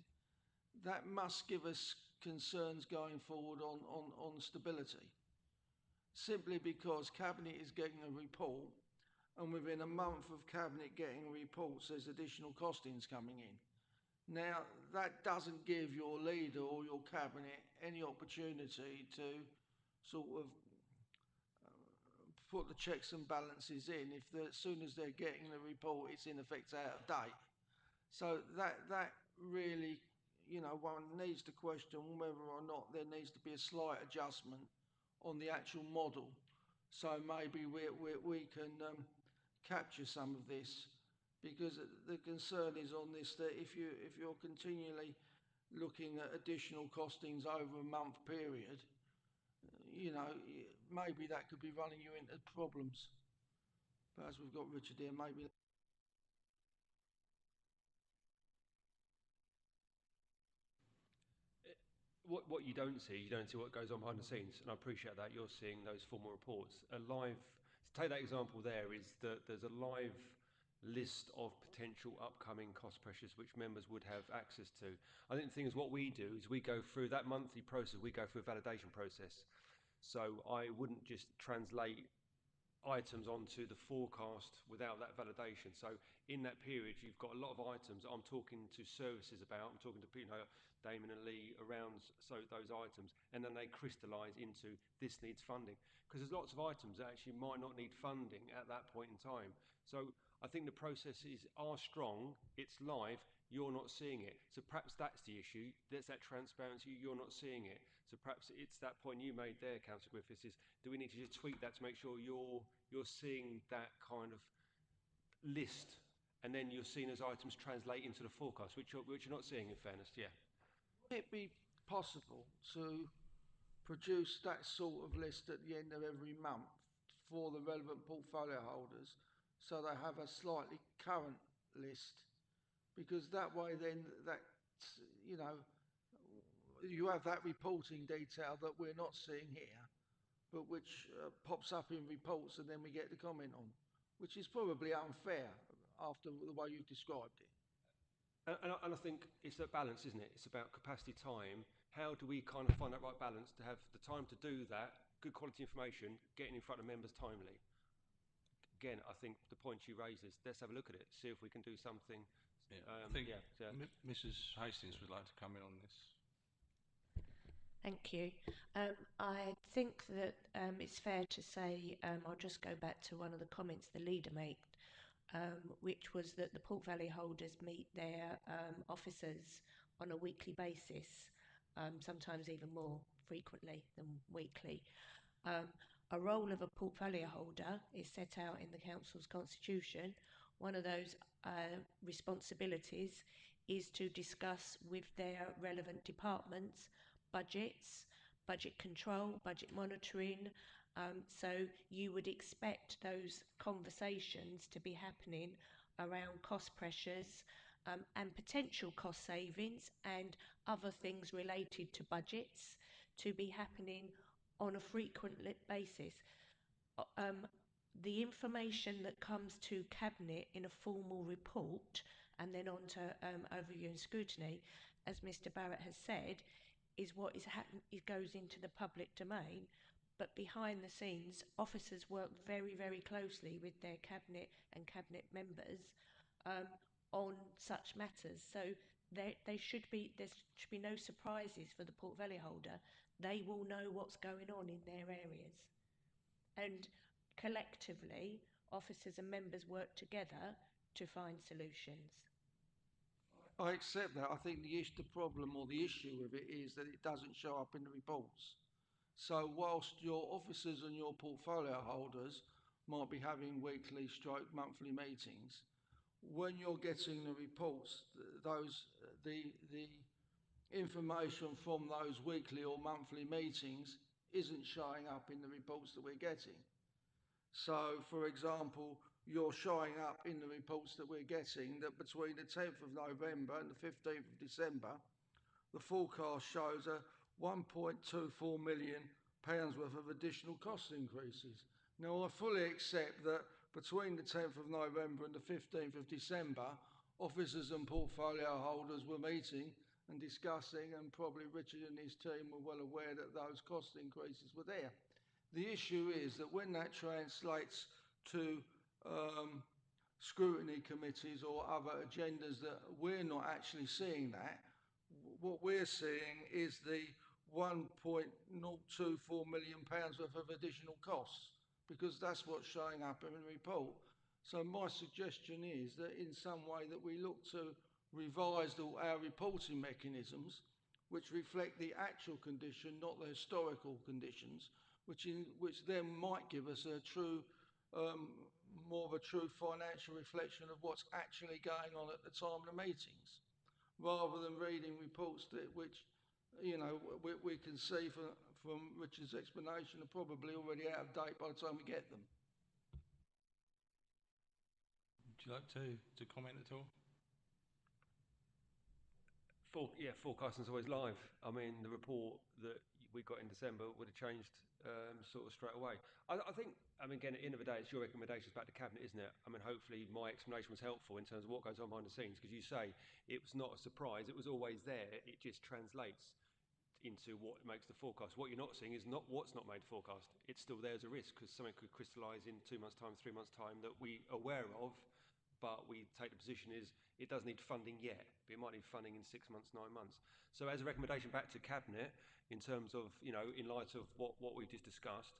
that must give us concerns going forward on stability. Simply because Cabinet is getting a report, and within a month of Cabinet getting reports, there's additional costings coming in. Now, that doesn't give your leader or your Cabinet any opportunity to sort of put the checks and balances in if as soon as they're getting the report, it's in effect out of date. So that really, one needs to question whether or not there needs to be a slight adjustment on the actual model. So maybe we can capture some of this, because the concern is on this that if you're continually looking at additional costings over a month period, maybe that could be running you into problems. But as we've got Richard here, maybe. What you don't see what goes on behind the scenes, and I appreciate that you're seeing those formal reports. A live, to take that example there, is that there's a live list of potential upcoming cost pressures which members would have access to. I think the thing is, what we do is we go through that monthly process, we go through a validation process. So I wouldn't just translate items onto the forecast without that validation. So in that period, you've got a lot of items I'm talking to services about. I'm talking to Damon and Lee around those items, and then they crystallise into this needs funding, because there's lots of items that actually might not need funding at that point in time. So I think the processes are strong. It's live. You're not seeing it. So perhaps that's the issue. There's that transparency. You're not seeing it. So perhaps it's that point you made there, Councillor Griffiths, is do we need to just tweak that to make sure you're seeing that kind of list, and then you're seeing those items translate into the forecast, which you're not seeing, in fairness. Yeah. Would it be possible to produce that sort of list at the end of every month for the relevant portfolio holders, so they have a slightly current list? Because that way then you know you have that reporting detail that we're not seeing here, but which pops up in reports and then we get the comment on, which is probably unfair after the way you've described it. And I think it's a balance, isn't it? It's about capacity, time. How do we kind of find that right balance to have the time to do that, good quality information, getting in front of members timely? Again, I think the point you raised is let's have a look at it, see if we can do something. Yeah, I think yeah. Mrs. Hastings would like to come in on this. Thank you. I think that it's fair to say, I'll just go back to one of the comments the leader made, which was that the portfolio holders meet their officers on a weekly basis, sometimes even more frequently than weekly. A role of a portfolio holder is set out in the council's constitution. One of those responsibilities is to discuss with their relevant departments budgets, budget control, budget monitoring. So you would expect those conversations to be happening around cost pressures and potential cost savings and other things related to budgets to be happening on a frequent basis. Um, the information that comes to Cabinet in a formal report and then on to overview and scrutiny, as Mr. Barrett has said, is what it goes into the public domain. But behind the scenes, officers work very, very closely with their Cabinet and Cabinet members on such matters. So there should be no surprises for the portfolio holder. They will know what's going on in their areas. And collectively, officers and members work together to find solutions. I accept that. I think the problem or the issue with it is that it doesn't show up in the reports. So whilst your officers and your portfolio holders might be having weekly stroke monthly meetings, when you're getting the reports, the information from those weekly or monthly meetings isn't showing up in the reports that we're getting. So, for example, you're showing up in the reports that we're getting that between the 10th of November and the 15th of December, the forecast shows a £1.24 million worth of additional cost increases. Now, I fully accept that between the 10th of November and the 15th of December, officers and portfolio holders were meeting and discussing, and probably Richard and his team were well aware that those cost increases were there. The issue is that when that translates to scrutiny committees or other agendas that we're not actually seeing that, what we're seeing is the £1.024 million worth of additional costs, because that's what's showing up in the report. So my suggestion is that in some way that we look to revise all our reporting mechanisms which reflect the actual condition, not the historical conditions, which then might give us a true, more of a true financial reflection of what's actually going on at the time of the meetings, rather than reading reports that which, you know, we can see from Richard's explanation are probably already out of date by the time we get them. Would you like to comment at all? Forecasting's always live. I mean, the report that we got in December would have changed sort of straight away. I think, I mean, again, at the end of the day, it's your recommendations back to Cabinet, isn't it? I mean, hopefully my explanation was helpful in terms of what goes on behind the scenes, because you say it was not a surprise, it was always there, it just translates into what makes the forecast. What you're not seeing is not what's not made forecast. It's still there as a risk, because something could crystallise in 2 months' time, 3 months' time that we are aware of, but we take the position is it doesn't need funding yet, but it might need funding in 6 months, 9 months. So as a recommendation back to Cabinet, in terms of, you know, in light of what we've just discussed,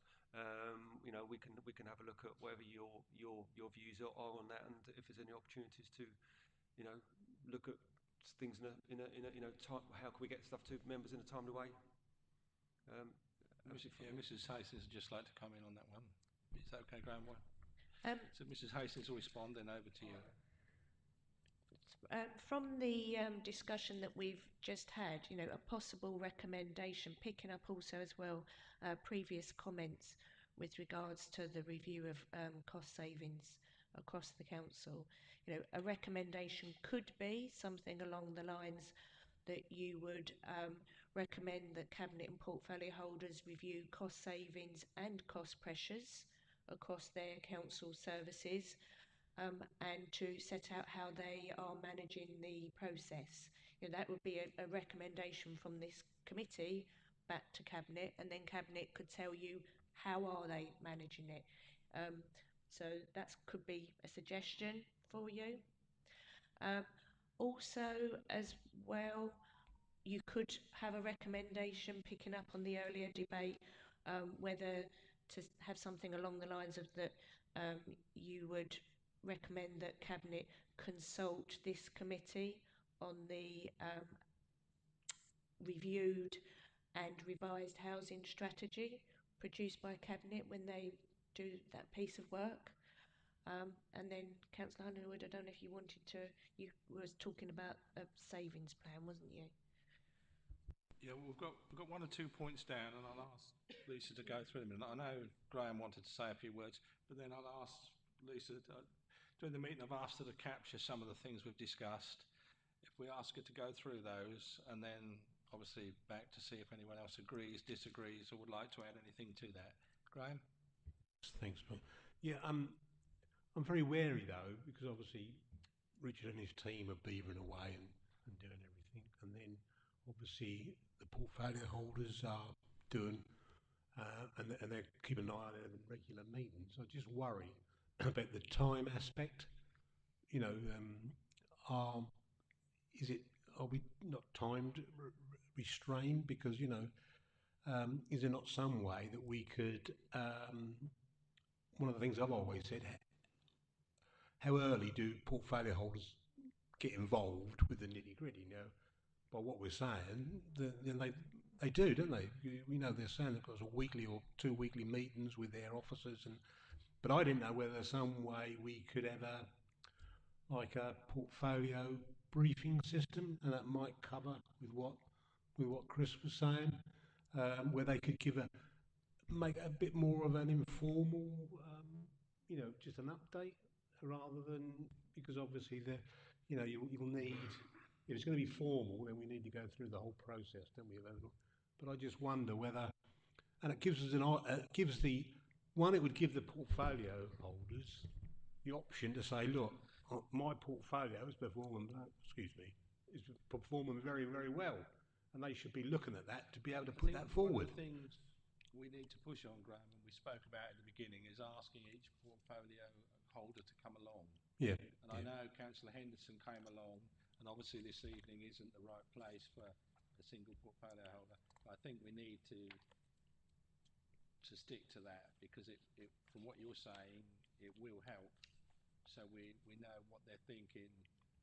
you know, we can have a look at whatever your views are on that, and if there's any opportunities to, you know, look at things in a you know, how can we get stuff to members in a timely way. Mrs. Hastings would just like to come in on that one. Is that okay, Graham? So Mrs. Hastings will respond, then over to you. From the discussion that we've just had, you know, a possible recommendation, picking up also as well previous comments with regards to the review of cost savings across the council. You know, a recommendation could be something along the lines that you would recommend that Cabinet and portfolio holders review cost savings and cost pressures across their council services, and to set out how they are managing the process. You know, that would be a recommendation from this committee back to Cabinet, and then Cabinet could tell you how are they managing it. So that could be a suggestion for you. Also, as well, you could have a recommendation picking up on the earlier debate, whether to have something along the lines of that you would recommend that Cabinet consult this committee on the reviewed and revised housing strategy produced by Cabinet when they do that piece of work. And then Councillor Underwood, I don't know if you wanted to, you was talking about a savings plan, wasn't you? Yeah, well, we've got 1 or 2 points down, and I'll ask Lisa to go through them. And I know Graham wanted to say a few words, but then I'll ask Lisa, during the meeting I've asked her to capture some of the things we've discussed. If we ask her to go through those, and then obviously back to see if anyone else agrees, disagrees, or would like to add anything to that. Graham? Thanks, Bill. Yeah, I'm very wary though, because obviously Richard and his team are beavering away and doing everything, and then obviously the portfolio holders are doing, and they're keeping an eye on it in regular meetings. I just worry about the time aspect. You know, are we not timed restrained? Because, you know, is there not some way that we could? One of the things I've always said: how early do portfolio holders get involved with the nitty gritty? Now, by what we're saying, they do, don't they? We know they're saying they've got a weekly or 2 weekly meetings with their officers, but I didn't know whether there's some way we could have a portfolio briefing system, and that might cover with what Chris was saying, where they could make a bit more of an informal just an update rather than, because obviously you'll need, if it's going to be formal, then we need to go through the whole process, don't we? But I just wonder whether, and it gives us it would give the portfolio holders the option to say, look, my portfolio is performing, is performing very, very well, and they should be looking at that to be able to put that forward. One of the things we need to push on, Graham, and we spoke about at the beginning, is asking each portfolio holder to come along. Yeah. And I know Councillor Henderson came along, and obviously this evening isn't the right place for a single portfolio holder. But I think we need to stick to that, because from what you're saying, it will help. So we know what they're thinking,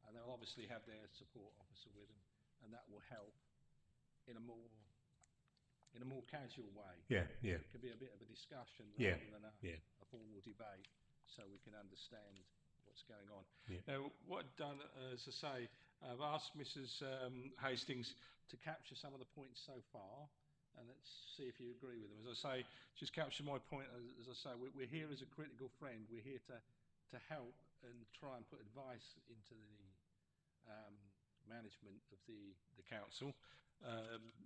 and they'll obviously have their support officer with them, and that will help in a more casual way. Yeah, yeah. It could be a bit of a discussion Yeah, rather than a formal debate, so we can understand what's going on. Yeah. Now, what I've done, as I say, I've asked Mrs. Hastings to capture some of the points so far, and let's see if you agree with them. As I say, just capture my point. As I say, we're here as a critical friend. We're here to help and try and put advice into the management of the council.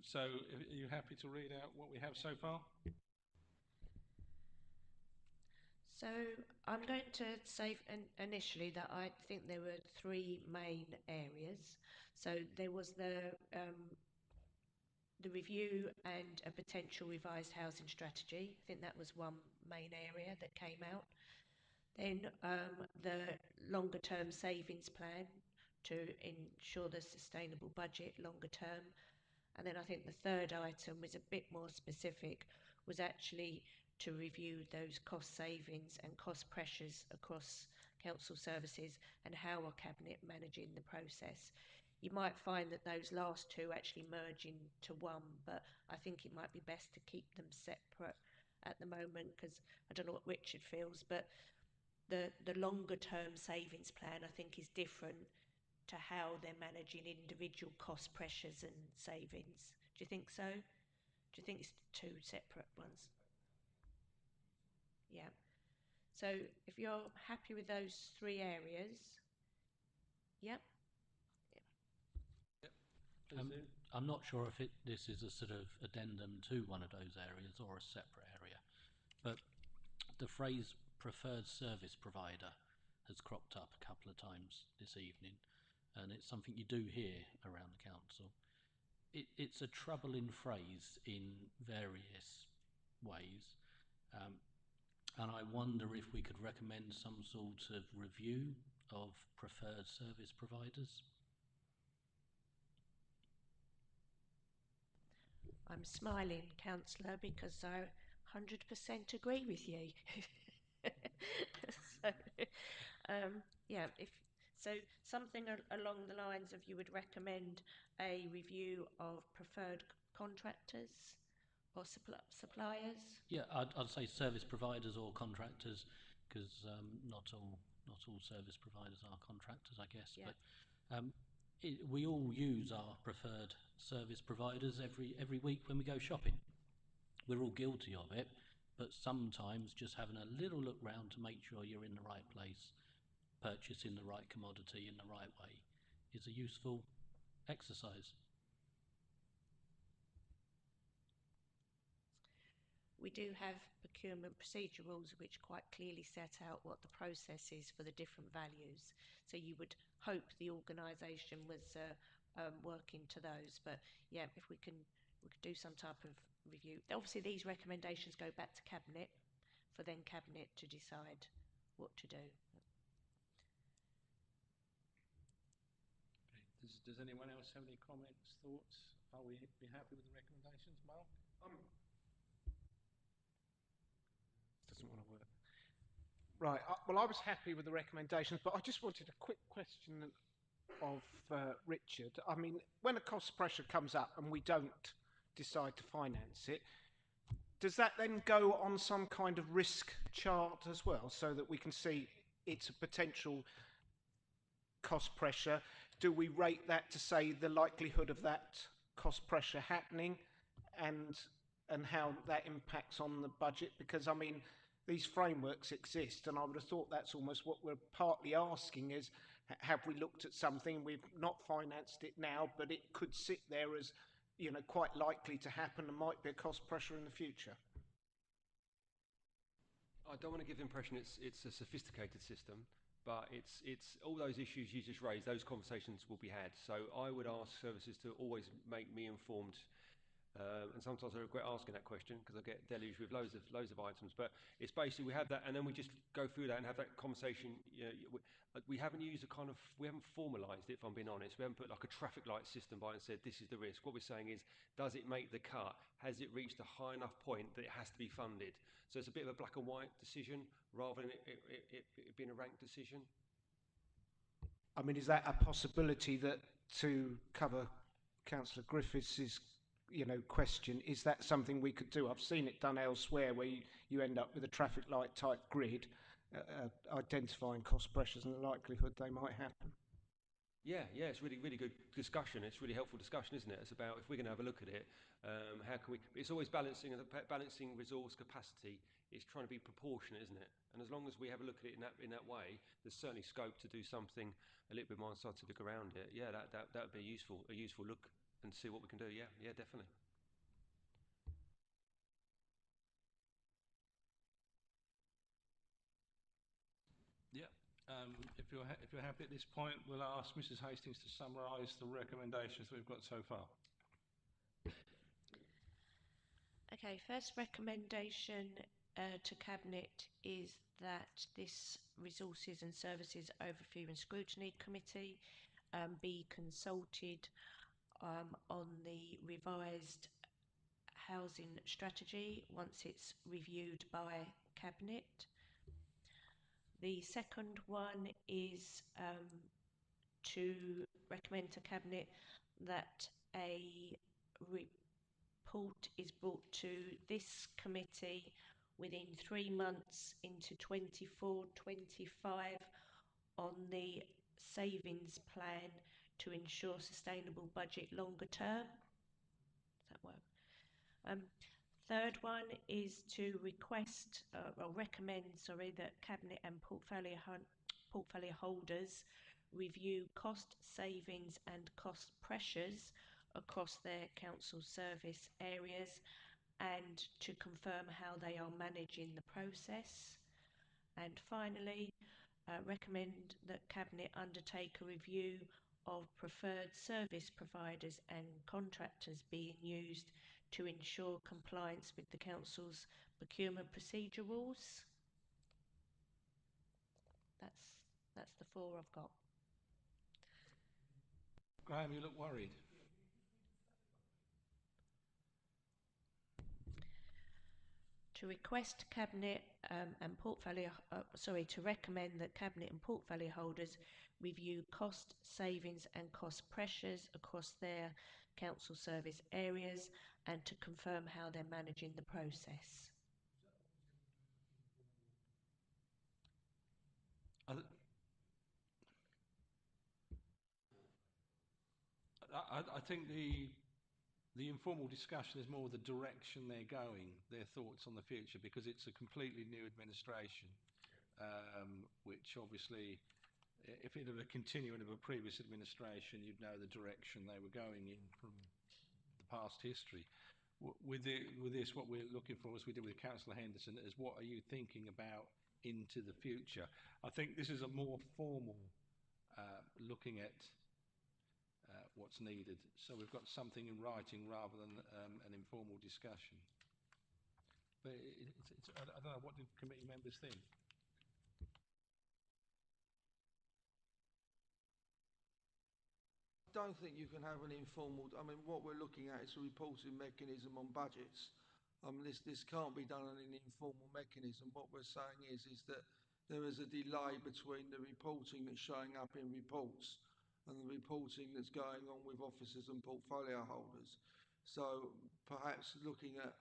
So are you happy to read out what we have so far? So I'm going to say initially that I think there were three main areas. So there was the review and a potential revised housing strategy. I think that was one main area that came out. Then the longer term savings plan to ensure the sustainable budget longer term. And then I think the third item was a bit more specific, was actually to review those cost savings and cost pressures across council services and how are Cabinet managing the process. You might find that those last two actually merge into one, but I think it might be best to keep them separate at the moment, because I don't know what Richard feels, but the longer term savings plan I think is different to how they're managing individual cost pressures and savings. Do you think so? Do you think it's two separate ones? Yeah. So if you're happy with those three areas, yep. I'm not sure if this is a sort of addendum to one of those areas or a separate area, but the phrase preferred service provider has cropped up a couple of times this evening, and it's something you do hear around the council. It's a troubling phrase in various ways, and I wonder if we could recommend some sort of review of preferred service providers. I'm smiling, Councillor, because I 100% agree with you. So, yeah, if so, something along the lines of you would recommend a review of preferred contractors or suppliers. Yeah, I'd say service providers or contractors, because not all service providers are contractors, I guess. Yeah. But we all use our preferred service providers every week when we go shopping. We're all guilty of it, but sometimes just having a little look round to make sure you're in the right place, purchasing the right commodity in the right way, is a useful exercise. We do have procurement procedure rules which quite clearly set out what the process is for the different values. So you would hope the organisation was working to those. But yeah, if we could do some type of review. Obviously, these recommendations go back to Cabinet for then Cabinet to decide what to do. Okay. Does anyone else have any comments, thoughts? Are we happy with the recommendations, Mark? Doesn't want to work. Right. Well, I was happy with the recommendations, but I just wanted a quick question of Richard. I mean, when a cost pressure comes up and we don't decide to finance it, does that then go on some kind of risk chart as well, so that we can see it's a potential cost pressure? Do we rate that to say the likelihood of that cost pressure happening, and how that impacts on the budget? Because I mean, these frameworks exist, and I would have thought that's almost what we're partly asking is, have we looked at something, we've not financed it now, but it could sit there as, you know, quite likely to happen and might be a cost pressure in the future. I don't want to give the impression it's a sophisticated system, but it's all those issues you just raised. Those conversations will be had. So I would ask services to always make me informed. And sometimes I regret asking that question because I get deluged with loads of items. But it's basically we have that, and then we just go through that and have that conversation. You know, we haven't used we haven't formalised it. If I'm being honest, we haven't put like a traffic light system by it and said this is the risk. What we're saying is, does it make the cut? Has it reached a high enough point that it has to be funded? So it's a bit of a black and white decision rather than it being a ranked decision. I mean, is that a possibility that, to cover Councillor Griffiths' question, is that something we could do? I've seen it done elsewhere where you end up with a traffic light type grid, identifying cost pressures and the likelihood they might happen. Yeah, it's really good discussion. It's really helpful discussion, isn't it? It's about, if we're going to have a look at it, how can we? It's always balancing resource capacity. It's trying to be proportionate, isn't it? And as long as we have a look at it in that way, there's certainly scope to do something a little bit more scientific around it. Yeah, that would be a useful look and see what we can do. Yeah, definitely. Yeah. If you're happy at this point, we'll ask Mrs. Hastings to summarise the recommendations that we've got so far. Okay, first recommendation to Cabinet is that this Resources and Services Overview and Scrutiny Committee be consulted on the revised housing strategy once it's reviewed by Cabinet. The second one is to recommend to Cabinet that a report is brought to this committee within 3 months into 24-25 on the savings plan to ensure sustainable budget longer term. Does that work? Third one is to request or recommend, that Cabinet and portfolio holders review cost savings and cost pressures across their council service areas and to confirm how they are managing the process. And finally, recommend that Cabinet undertake a review of preferred service providers and contractors being used to ensure compliance with the Council's procurement procedure rules. That's the 4 I've got. Graham, you look worried. To request Cabinet and portfolio, to recommend that Cabinet and portfolio holders review cost savings and cost pressures across their council service areas and to confirm how they're managing the process. I think the informal discussion is more the direction they're going, their thoughts on the future, because it's a completely new administration, which obviously, if it had a continuing of a previous administration, you'd know the direction they were going in from the past history. With this, what we're looking for, as we did with Councillor Henderson, is what are you thinking about into the future? I think this is a more formal looking at what's needed. So we've got something in writing rather than an informal discussion. But I don't know, what did committee members think? I don't think you can have an informal. I mean, what we're looking at is a reporting mechanism on budgets. This can't be done on an informal mechanism. What we're saying is that there is a delay between the reporting that's showing up in reports and the reporting that's going on with officers and portfolio holders. So perhaps looking at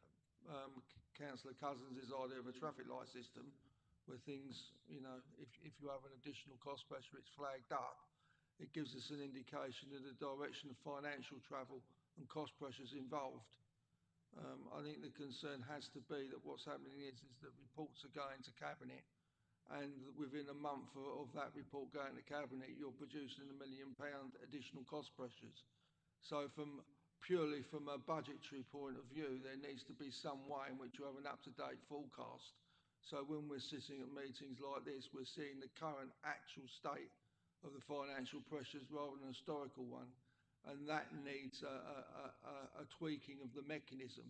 Councillor Cousins' idea of a traffic light system where things, if you have an additional cost pressure, it's flagged up. It gives us an indication of the direction of financial travel and cost pressures involved. I think the concern has to be that what's happening is that reports are going to Cabinet, and within a month of that report going to Cabinet, you're producing £1 million additional cost pressures. So purely from a budgetary point of view, there needs to be some way in which you have an up-to-date forecast. So when we're sitting at meetings like this, we're seeing the current actual state of the financial pressures rather than a historical one. And that needs a tweaking of the mechanism,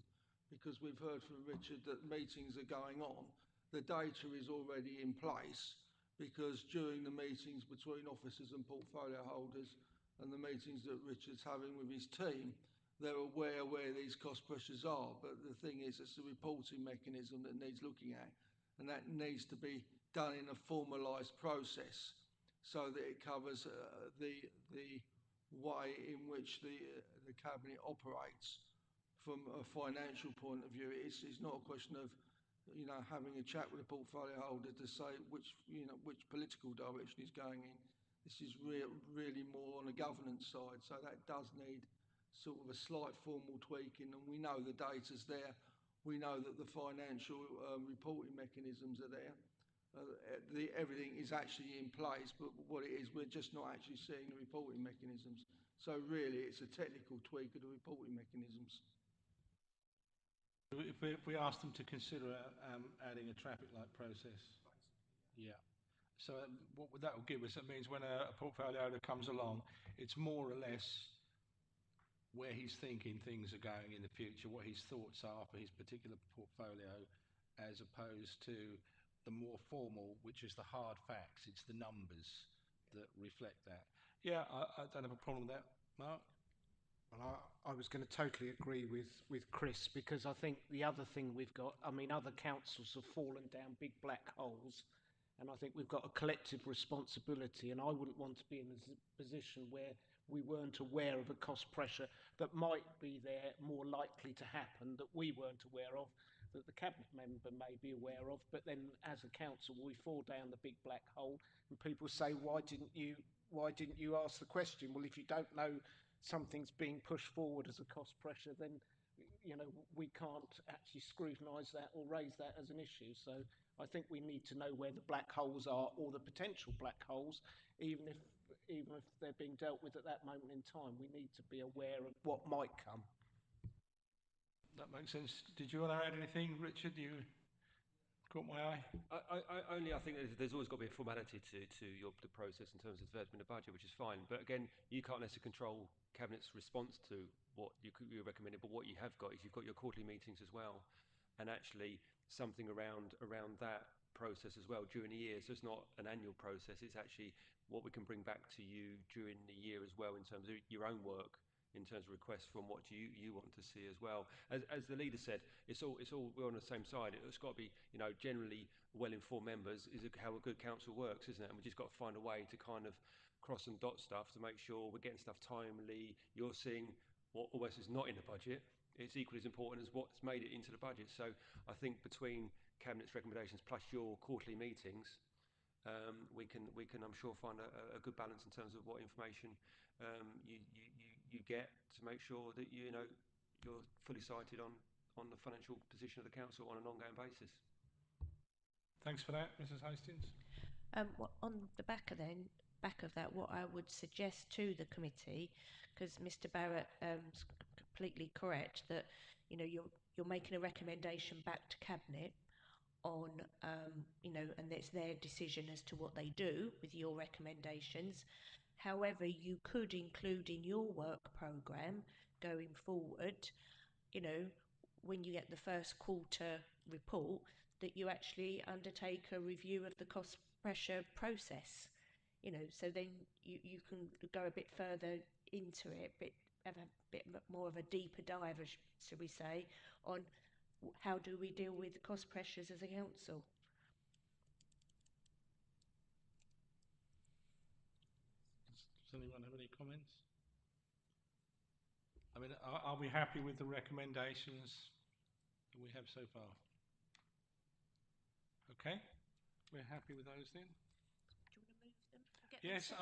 because we've heard from Richard that meetings are going on. The data is already in place, because during the meetings between officers and portfolio holders and the meetings that Richard's having with his team, they're aware where these cost pressures are. But the thing is, it's the reporting mechanism that needs looking at, and that needs to be done in a formalised process so that it covers the way in which the Cabinet operates from a financial point of view. It's not a question of, having a chat with the portfolio holder to say which political direction he's going in. This is really more on the governance side, so that does need sort of a slight formal tweaking. And we know the data's there. We know that the financial reporting mechanisms are there. Everything is actually in place, but what it is, we're just not actually seeing the reporting mechanisms. So really, it's a technical tweak of the reporting mechanisms. If we ask them to consider adding a traffic light process, Yeah. so what that will give us, that means when a portfolio owner comes along, it's more or less where he's thinking things are going in the future, what his thoughts are for his particular portfolio, as opposed to the more formal, which is the hard facts. It's the numbers that reflect that. Yeah, I don't have a problem with that, Mark. Well, I was going to totally agree with Chris, because I think the other thing we've got, I mean, other councils have fallen down big black holes, and I think we've got a collective responsibility, and I wouldn't want to be in a position where we weren't aware of a cost pressure that might be there, more likely to happen, that we weren't aware of, that the Cabinet member may be aware of, but then as a council we fall down the big black hole and people say, why didn't you ask the question? Well, if you don't know something's being pushed forward as a cost pressure, then we can't actually scrutinise that or raise that as an issue. So I think we need to know where the black holes are, or the potential black holes, even if they're being dealt with at that moment in time. We need to be aware of what might come. That makes sense. Did you want to add anything, Richard? You caught my eye. I think there's always got to be a formality to the process in terms of developing a budget, which is fine. But again, you can't necessarily control Cabinet's response to what you're recommending. But what you have got is you've got your quarterly meetings as well, and actually something around that process as well during the year. So it's not an annual process. It's actually what we can bring back to you during the year as well, in terms of your own work, in terms of requests from what you want to see as well. As the leader said, it's all we're on the same side. It's got to be generally well-informed members is how a good council works, isn't it? And we just got to find a way to kind of cross and dot stuff to make sure we're getting stuff timely. You're seeing what almost is not in the budget. It's equally as important as what's made it into the budget. So I think between Cabinet's recommendations plus your quarterly meetings, we can I'm sure find a good balance in terms of what information you get to make sure that you're fully sighted on the financial position of the council on an ongoing basis. Thanks for that, Mrs. Hastings. On the back of that, what I would suggest to the committee, because Mr. Barrett is completely correct that you're making a recommendation back to Cabinet on and it's their decision as to what they do with your recommendations. However, you could include in your work programme going forward, when you get the first quarter report, that you actually undertake a review of the cost pressure process. So then you can go a bit further into it, have a bit more of a deeper dive, should we say, on how do we deal with cost pressures as a council. Does anyone have any comments? I mean, are we happy with the recommendations that we have so far? Okay, we're happy with those then. Do you want to move them? Yes,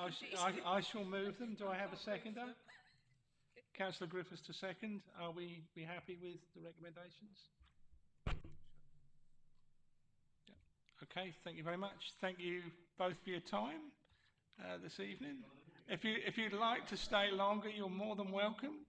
I shall move them. Do I have a seconder? Councillor Griffiths to second. Are we happy with the recommendations? Okay, thank you very much. Thank you both for your time this evening. If you'd like to stay longer, you're more than welcome.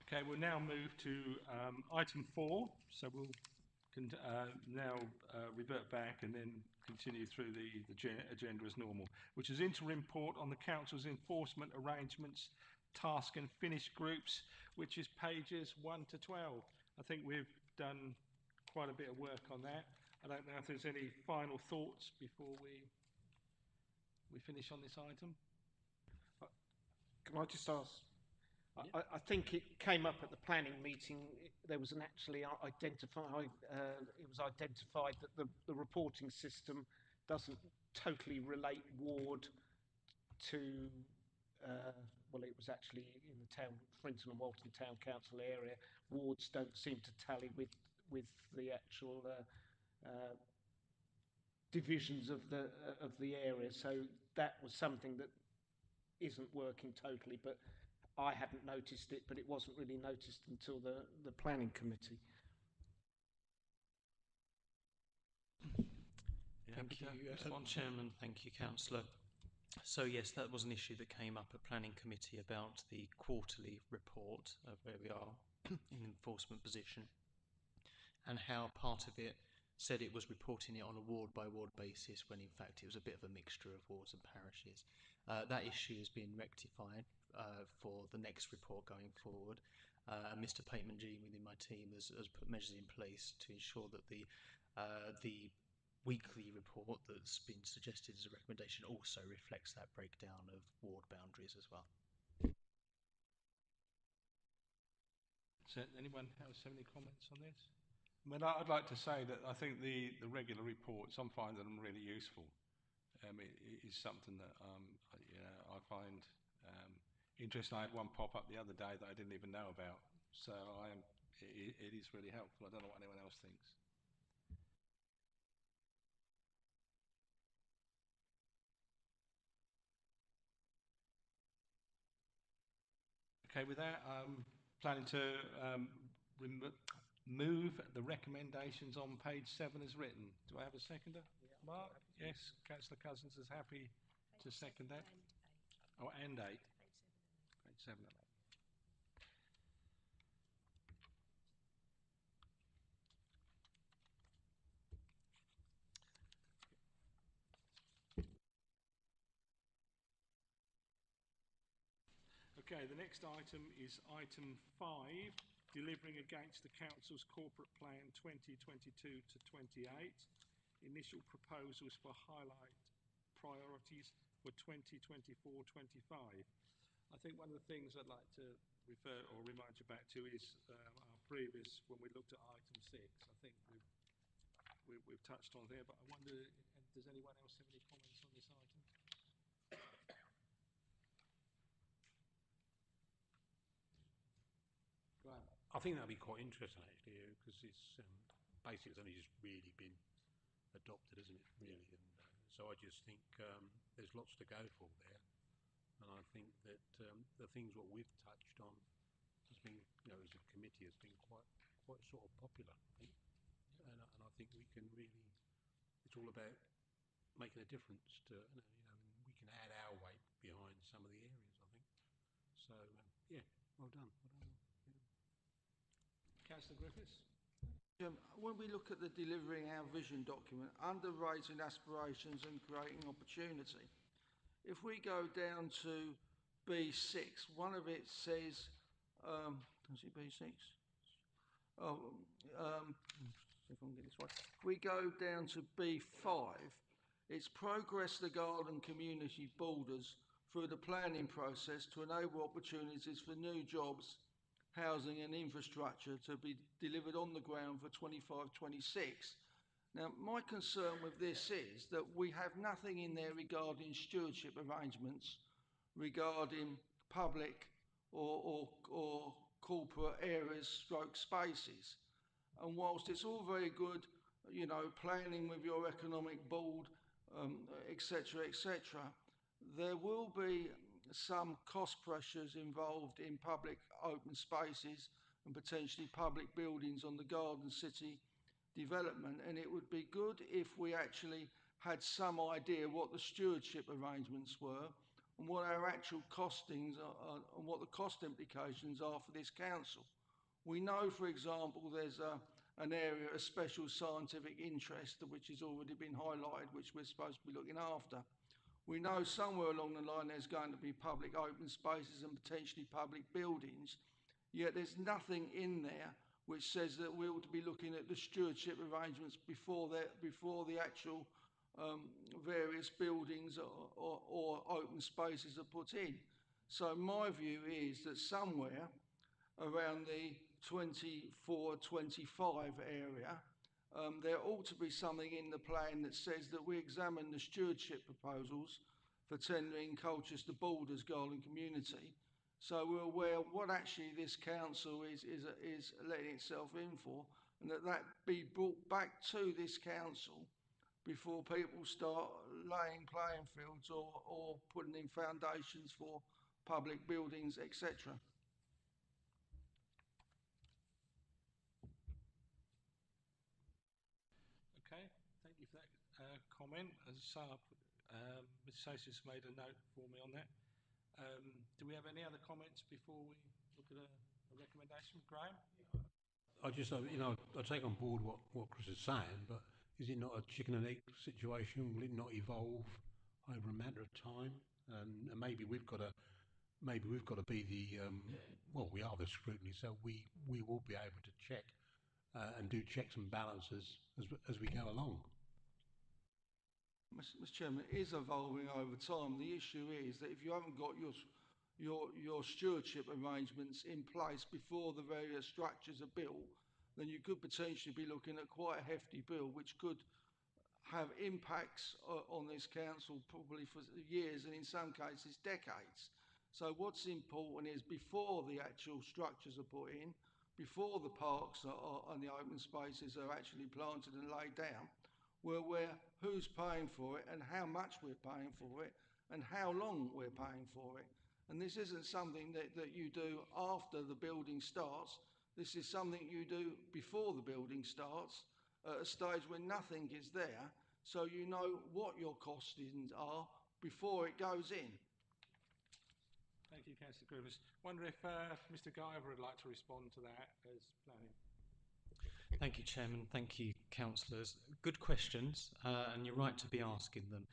Okay, we'll now move to item 4. So we'll now revert back and then continue through the agenda as normal, which is interim report on the council's enforcement arrangements, task and finish groups, which is pages 1 to 12. I think we've done quite a bit of work on that. I don't know if there's any final thoughts before we finish on this item. Can I just ask? I think it came up at the planning meeting. There was identified that the reporting system doesn't totally relate ward to. Well, it was actually in the town, Frinton and Walton Town Council area. Wards don't seem to tally with the actual divisions of the area. So that was something that isn't working totally, but I hadn't noticed it, but it wasn't really noticed until the planning committee. Thank you, Chairman. Thank you, Councillor. So yes, that was an issue that came up at Planning Committee about the quarterly report of where we are in enforcement position, and how part of it said it was reporting it on a ward-by-ward basis when in fact it was a bit of a mixture of wards and parishes. That issue has been rectified for the next report going forward. And Mr. Pateman G within my team has put measures in place to ensure that the weekly report that's been suggested as a recommendation also reflects that breakdown of ward boundaries as well. So anyone else have any comments on this? I mean, I'd like to say that I think the regular reports, I'm finding them really useful. It is something that I find interesting. I had one pop up the other day that I didn't even know about, so it is really helpful. I don't know what anyone else thinks. Okay, with that, I'm planning to move the recommendations on page 7 as written. Do I have a seconder? Yeah, Mark? Yes, Councillor Cousins is happy to second that. Oh, and 8. Page 7 and 8. Okay, the next item is item 5, delivering against the Council's Corporate Plan 2022 to 28, initial proposals for highlight priorities for 2024-25. I think one of the things I'd like to refer or remind you back to is our previous, when we looked at item 6, I think we've touched on there, but I wonder, does anyone else have any comments on this item? I think that'll be quite interesting actually, because it's basically it's only just really been adopted, isn't it? Really, and so I just think there's lots to go for there, and I think that the things what we've touched on has been, as a committee, has been quite sort of popular, I think, and I think we can really. It's all about making a difference to, and we can add our weight behind some of the areas, I think. So yeah, well done. Councillor Griffiths? When we look at the delivering our vision document, under raising aspirations and creating opportunity, if we go down to B6, one of it says, is it B6? Oh, see if I can get this right. If we go down to B5, it's progress the garden community borders through the planning process to enable opportunities for new jobs, housing and infrastructure to be delivered on the ground for 25-26. Now, my concern with this is that we have nothing in there regarding stewardship arrangements, regarding public or corporate areas stroke spaces. And whilst it's all very good, you know, planning with your economic board, etc., etc., there will be some cost pressures involved in public open spaces and potentially public buildings on the Garden City development. And it would be good if we actually had some idea what the stewardship arrangements were and what our actual costings are, and what the cost implications are for this council. We know, for example, there's an area of special scientific interest which has already been highlighted, which we're supposed to be looking after. We know somewhere along the line there's going to be public open spaces and potentially public buildings, yet there's nothing in there which says that we ought to be looking at the stewardship arrangements before the actual various buildings or open spaces are put in. So my view is that somewhere around the 24-25 area, there ought to be something in the plan that says that we examine the stewardship proposals for tendering Colchester Borders Garden Community, so we're aware what actually this council is letting itself in for, and that be brought back to this council before people start laying playing fields or putting in foundations for public buildings, etc. Okay, thank you for that comment. As Ms. Sosis made a note for me on that. Do we have any other comments before we look at a recommendation, Graham? I just, I take on board what Chris is saying, but is it not a chicken and egg situation? Will it not evolve over a matter of time? And maybe we've got to be the, well, we are the scrutiny, so we will be able to check and do checks and balances as we go along. Mr. Chairman, it is evolving over time. The issue is that if you haven't got your stewardship arrangements in place before the various structures are built, then you could potentially be looking at quite a hefty bill, which could have impacts on this council probably for years and in some cases decades. So what's important is before the actual structures are put in, before the parks and the open spaces are actually planted and laid down, we're aware who's paying for it and how much we're paying for it and how long we're paying for it. And this isn't something that you do after the building starts. This is something you do before the building starts at a stage when nothing is there, so you know what your costings are before it goes in. Thank you, Councillor Grievous. Wonder if Mr. Guyver would like to respond to that as planning. Thank you, Chairman. Thank you, councillors. Good questions, and you're right to be asking them.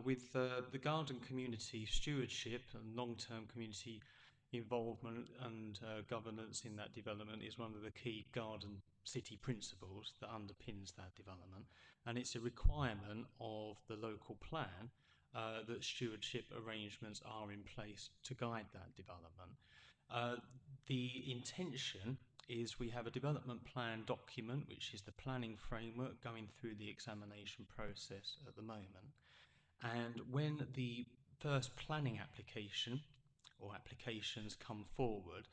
With the garden community stewardship and long-term community involvement and governance in that development is one of the key garden city principles that underpins that development, and it's a requirement of the local plan that stewardship arrangements are in place to guide that development. The intention is we have a development plan document, which is the planning framework going through the examination process at the moment. And when the first planning application or applications come forward,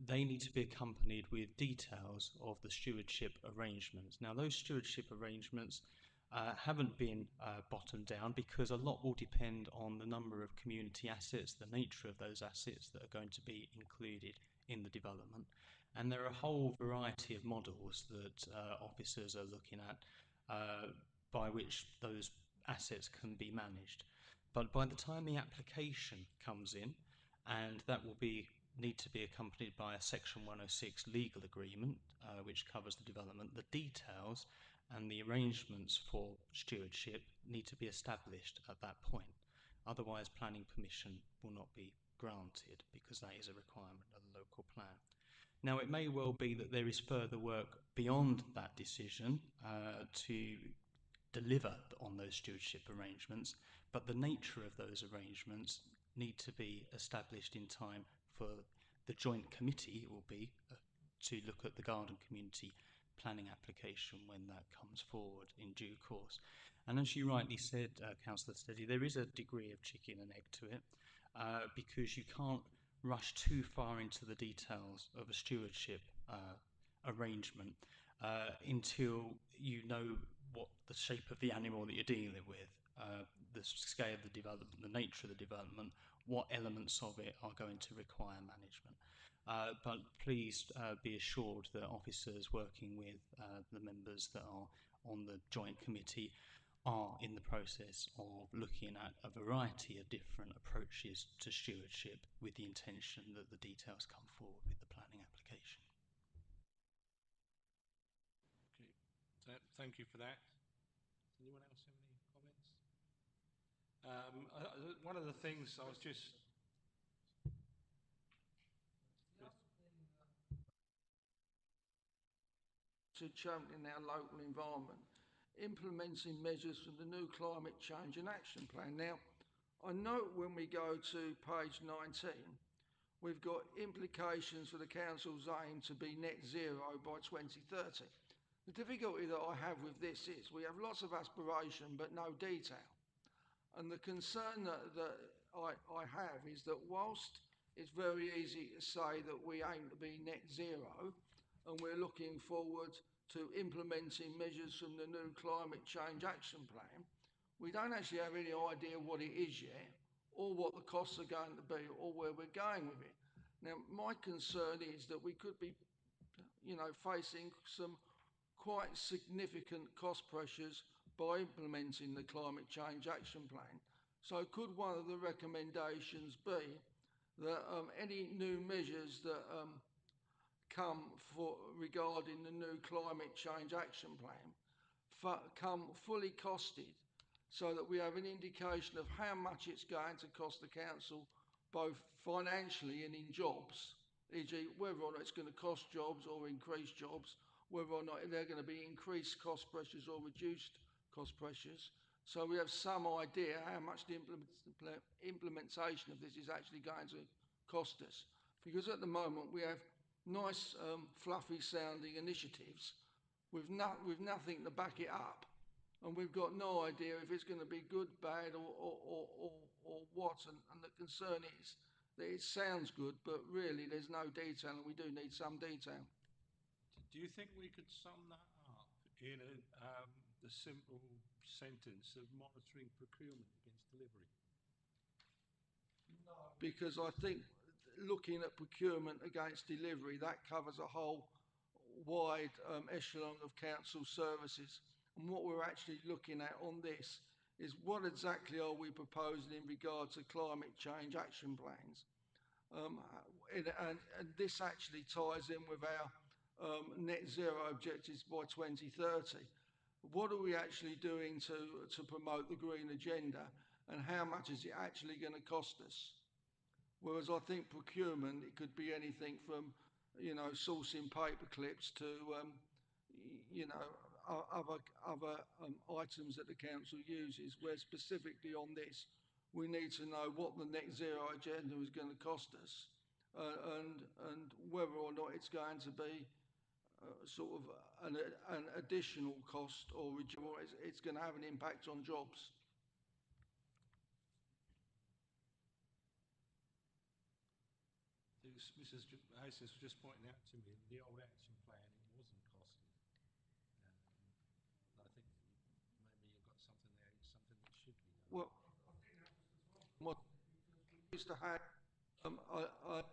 they need to be accompanied with details of the stewardship arrangements. Now, those stewardship arrangements haven't been bottomed down because a lot will depend on the number of community assets, the nature of those assets that are going to be included in the development. And there are a whole variety of models that officers are looking at by which those assets can be managed. But by the time the application comes in, and that will need to be accompanied by a Section 106 legal agreement, which covers the development, the details and the arrangements for stewardship need to be established at that point. Otherwise, planning permission will not be granted because that is a requirement of the local plan. Now, it may well be that there is further work beyond that decision to deliver on those stewardship arrangements, but the nature of those arrangements need to be established in time for the joint committee will be to look at the garden community planning application when that comes forward in due course. And as you rightly said, Councillor Steady, there is a degree of chicken and egg to it, because you can't rush too far into the details of a stewardship arrangement until you know what the shape of the animal that you're dealing with, the scale of the development, the nature of the development, what elements of it are going to require management. But please be assured that officers working with the members that are on the joint committee are in the process of looking at a variety of different approaches to stewardship with the intention that the details come forward with the planning application. Okay, thank you for that. Does anyone else have any comments? One of the things I was just... To championing our local environment, implementing measures from the new climate change and action plan. Now, I note when we go to page 19, we've got implications for the council's aim to be net zero by 2030. The difficulty that I have with this is we have lots of aspiration but no detail. And the concern that I have is that whilst it's very easy to say that we aim to be net zero and we're looking forward to implementing measures from the new climate change action plan, we don't actually have any idea what it is yet, or what the costs are going to be, or where we're going with it. Now, my concern is that we could be, facing some quite significant cost pressures by implementing the climate change action plan. So could one of the recommendations be that any new measures that come for regarding the new climate change action plan come fully costed, so that we have an indication of how much it's going to cost the council both financially and in jobs, e.g. whether or not it's going to cost jobs or increase jobs, whether or not they're going to be increased cost pressures or reduced cost pressures, so we have some idea how much the implementation of this is actually going to cost us. Because at the moment we have nice fluffy sounding initiatives with nothing to back it up, and we've got no idea if it's going to be good, bad or what, and the concern is that it sounds good but really there's no detail, and we do need some detail. Do you think we could sum that up in the simple sentence of monitoring procurement against delivery? No, because I think looking at procurement against delivery, that covers a whole wide echelon of council services. And what we're actually looking at on this is what exactly are we proposing in regard to climate change action plans. And this actually ties in with our net zero objectives by 2030. What are we actually doing to promote the green agenda, and how much is it actually going to cost us? Whereas I think procurement, it could be anything from, sourcing paper clips to, other items that the council uses, where specifically on this, we need to know what the net zero agenda is going to cost us, and whether or not it's going to be sort of an additional cost, or it's going to have an impact on jobs. Mrs. Hastings was just pointing out to me the old action plan, it wasn't costed. I think maybe you've got something there, it's something that should be done. Well, what we used to have a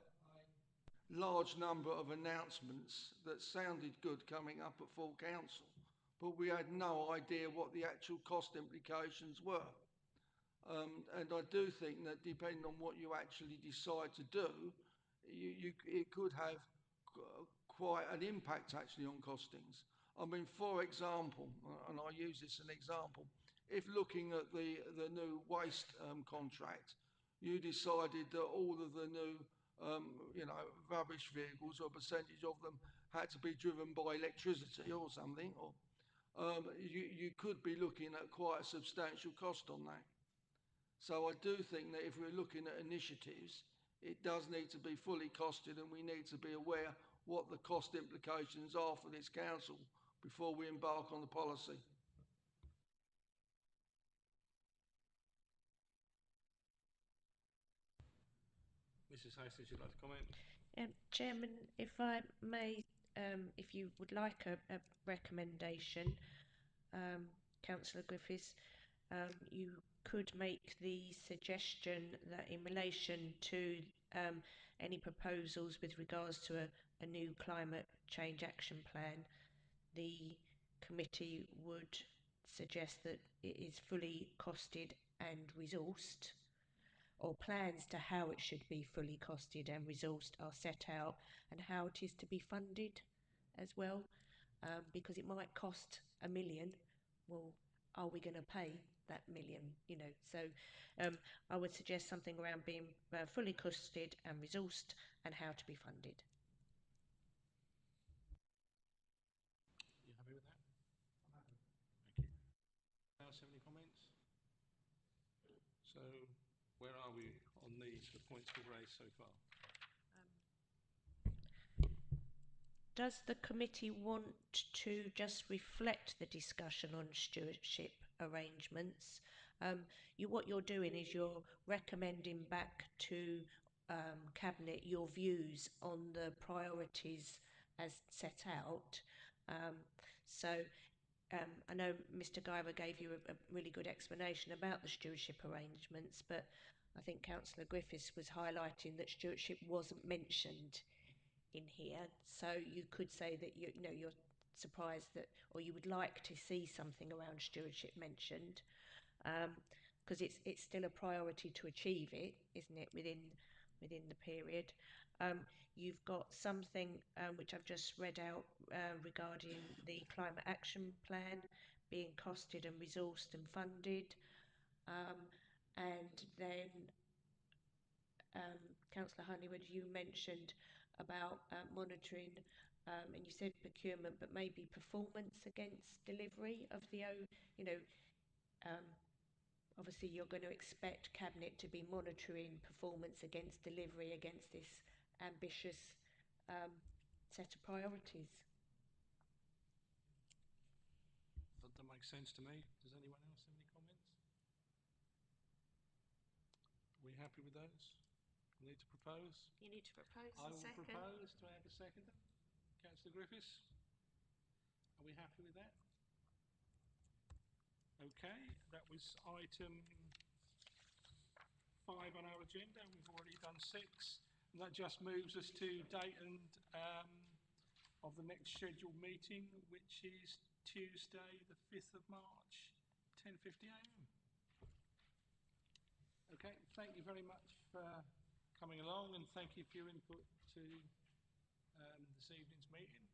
large number of announcements that sounded good coming up at full council, but we had no idea what the actual cost implications were. And I do think that depending on what you actually decide to do, it could have quite an impact actually on costings. I mean, for example, and I use this as an example, if looking at the new waste contract, you decided that all of the new rubbish vehicles, or a percentage of them, had to be driven by electricity or something, or you could be looking at quite a substantial cost on that. So I do think that if we're looking at initiatives, it does need to be fully costed, and we need to be aware what the cost implications are for this council before we embark on the policy. Mrs. Hastings, you'd like to comment? Chairman, if I may, if you would like a recommendation, Councillor Griffiths, you could make the suggestion that in relation to any proposals with regards to a new climate change action plan, the committee would suggest that it is fully costed and resourced, or plans to how it should be fully costed and resourced are set out, and how it is to be funded as well, because it might cost £1 million. Well, are we going to pay that million? You know, so I would suggest something around being fully costed and resourced and how to be funded. You happy with that? Thank you. Else have any comments? So, where are we on these, the points we've raised so far? Does the committee want to just reflect the discussion on stewardship arrangements? What you're doing is you're recommending back to Cabinet your views on the priorities as set out. I know Mr. Guyver gave you a really good explanation about the stewardship arrangements, but I think Councillor Griffiths was highlighting that stewardship wasn't mentioned in here, so you could say that you're surprised that, or you would like to see something around stewardship mentioned, because it's still a priority to achieve it, isn't it, within the period. You've got something which I've just read out regarding the climate action plan being costed and resourced and funded, and then Councillor Honeywood, you mentioned about monitoring, and you said procurement, but maybe performance against delivery of the, obviously you're going to expect Cabinet to be monitoring performance against delivery against this ambitious set of priorities. That makes sense to me. Does anyone else have any comments? Are we happy with those? We need to propose? You need to propose I a will second. propose. Do I have a seconder? Councillor Griffiths? Are we happy with that? Okay, that was item 5 on our agenda. We've already done 6. And that just moves us to date and of the next scheduled meeting, which is Tuesday, the 5th of March, 10:50 a.m. Okay, thank you very much for coming along, and thank you for your input to this evening's meeting.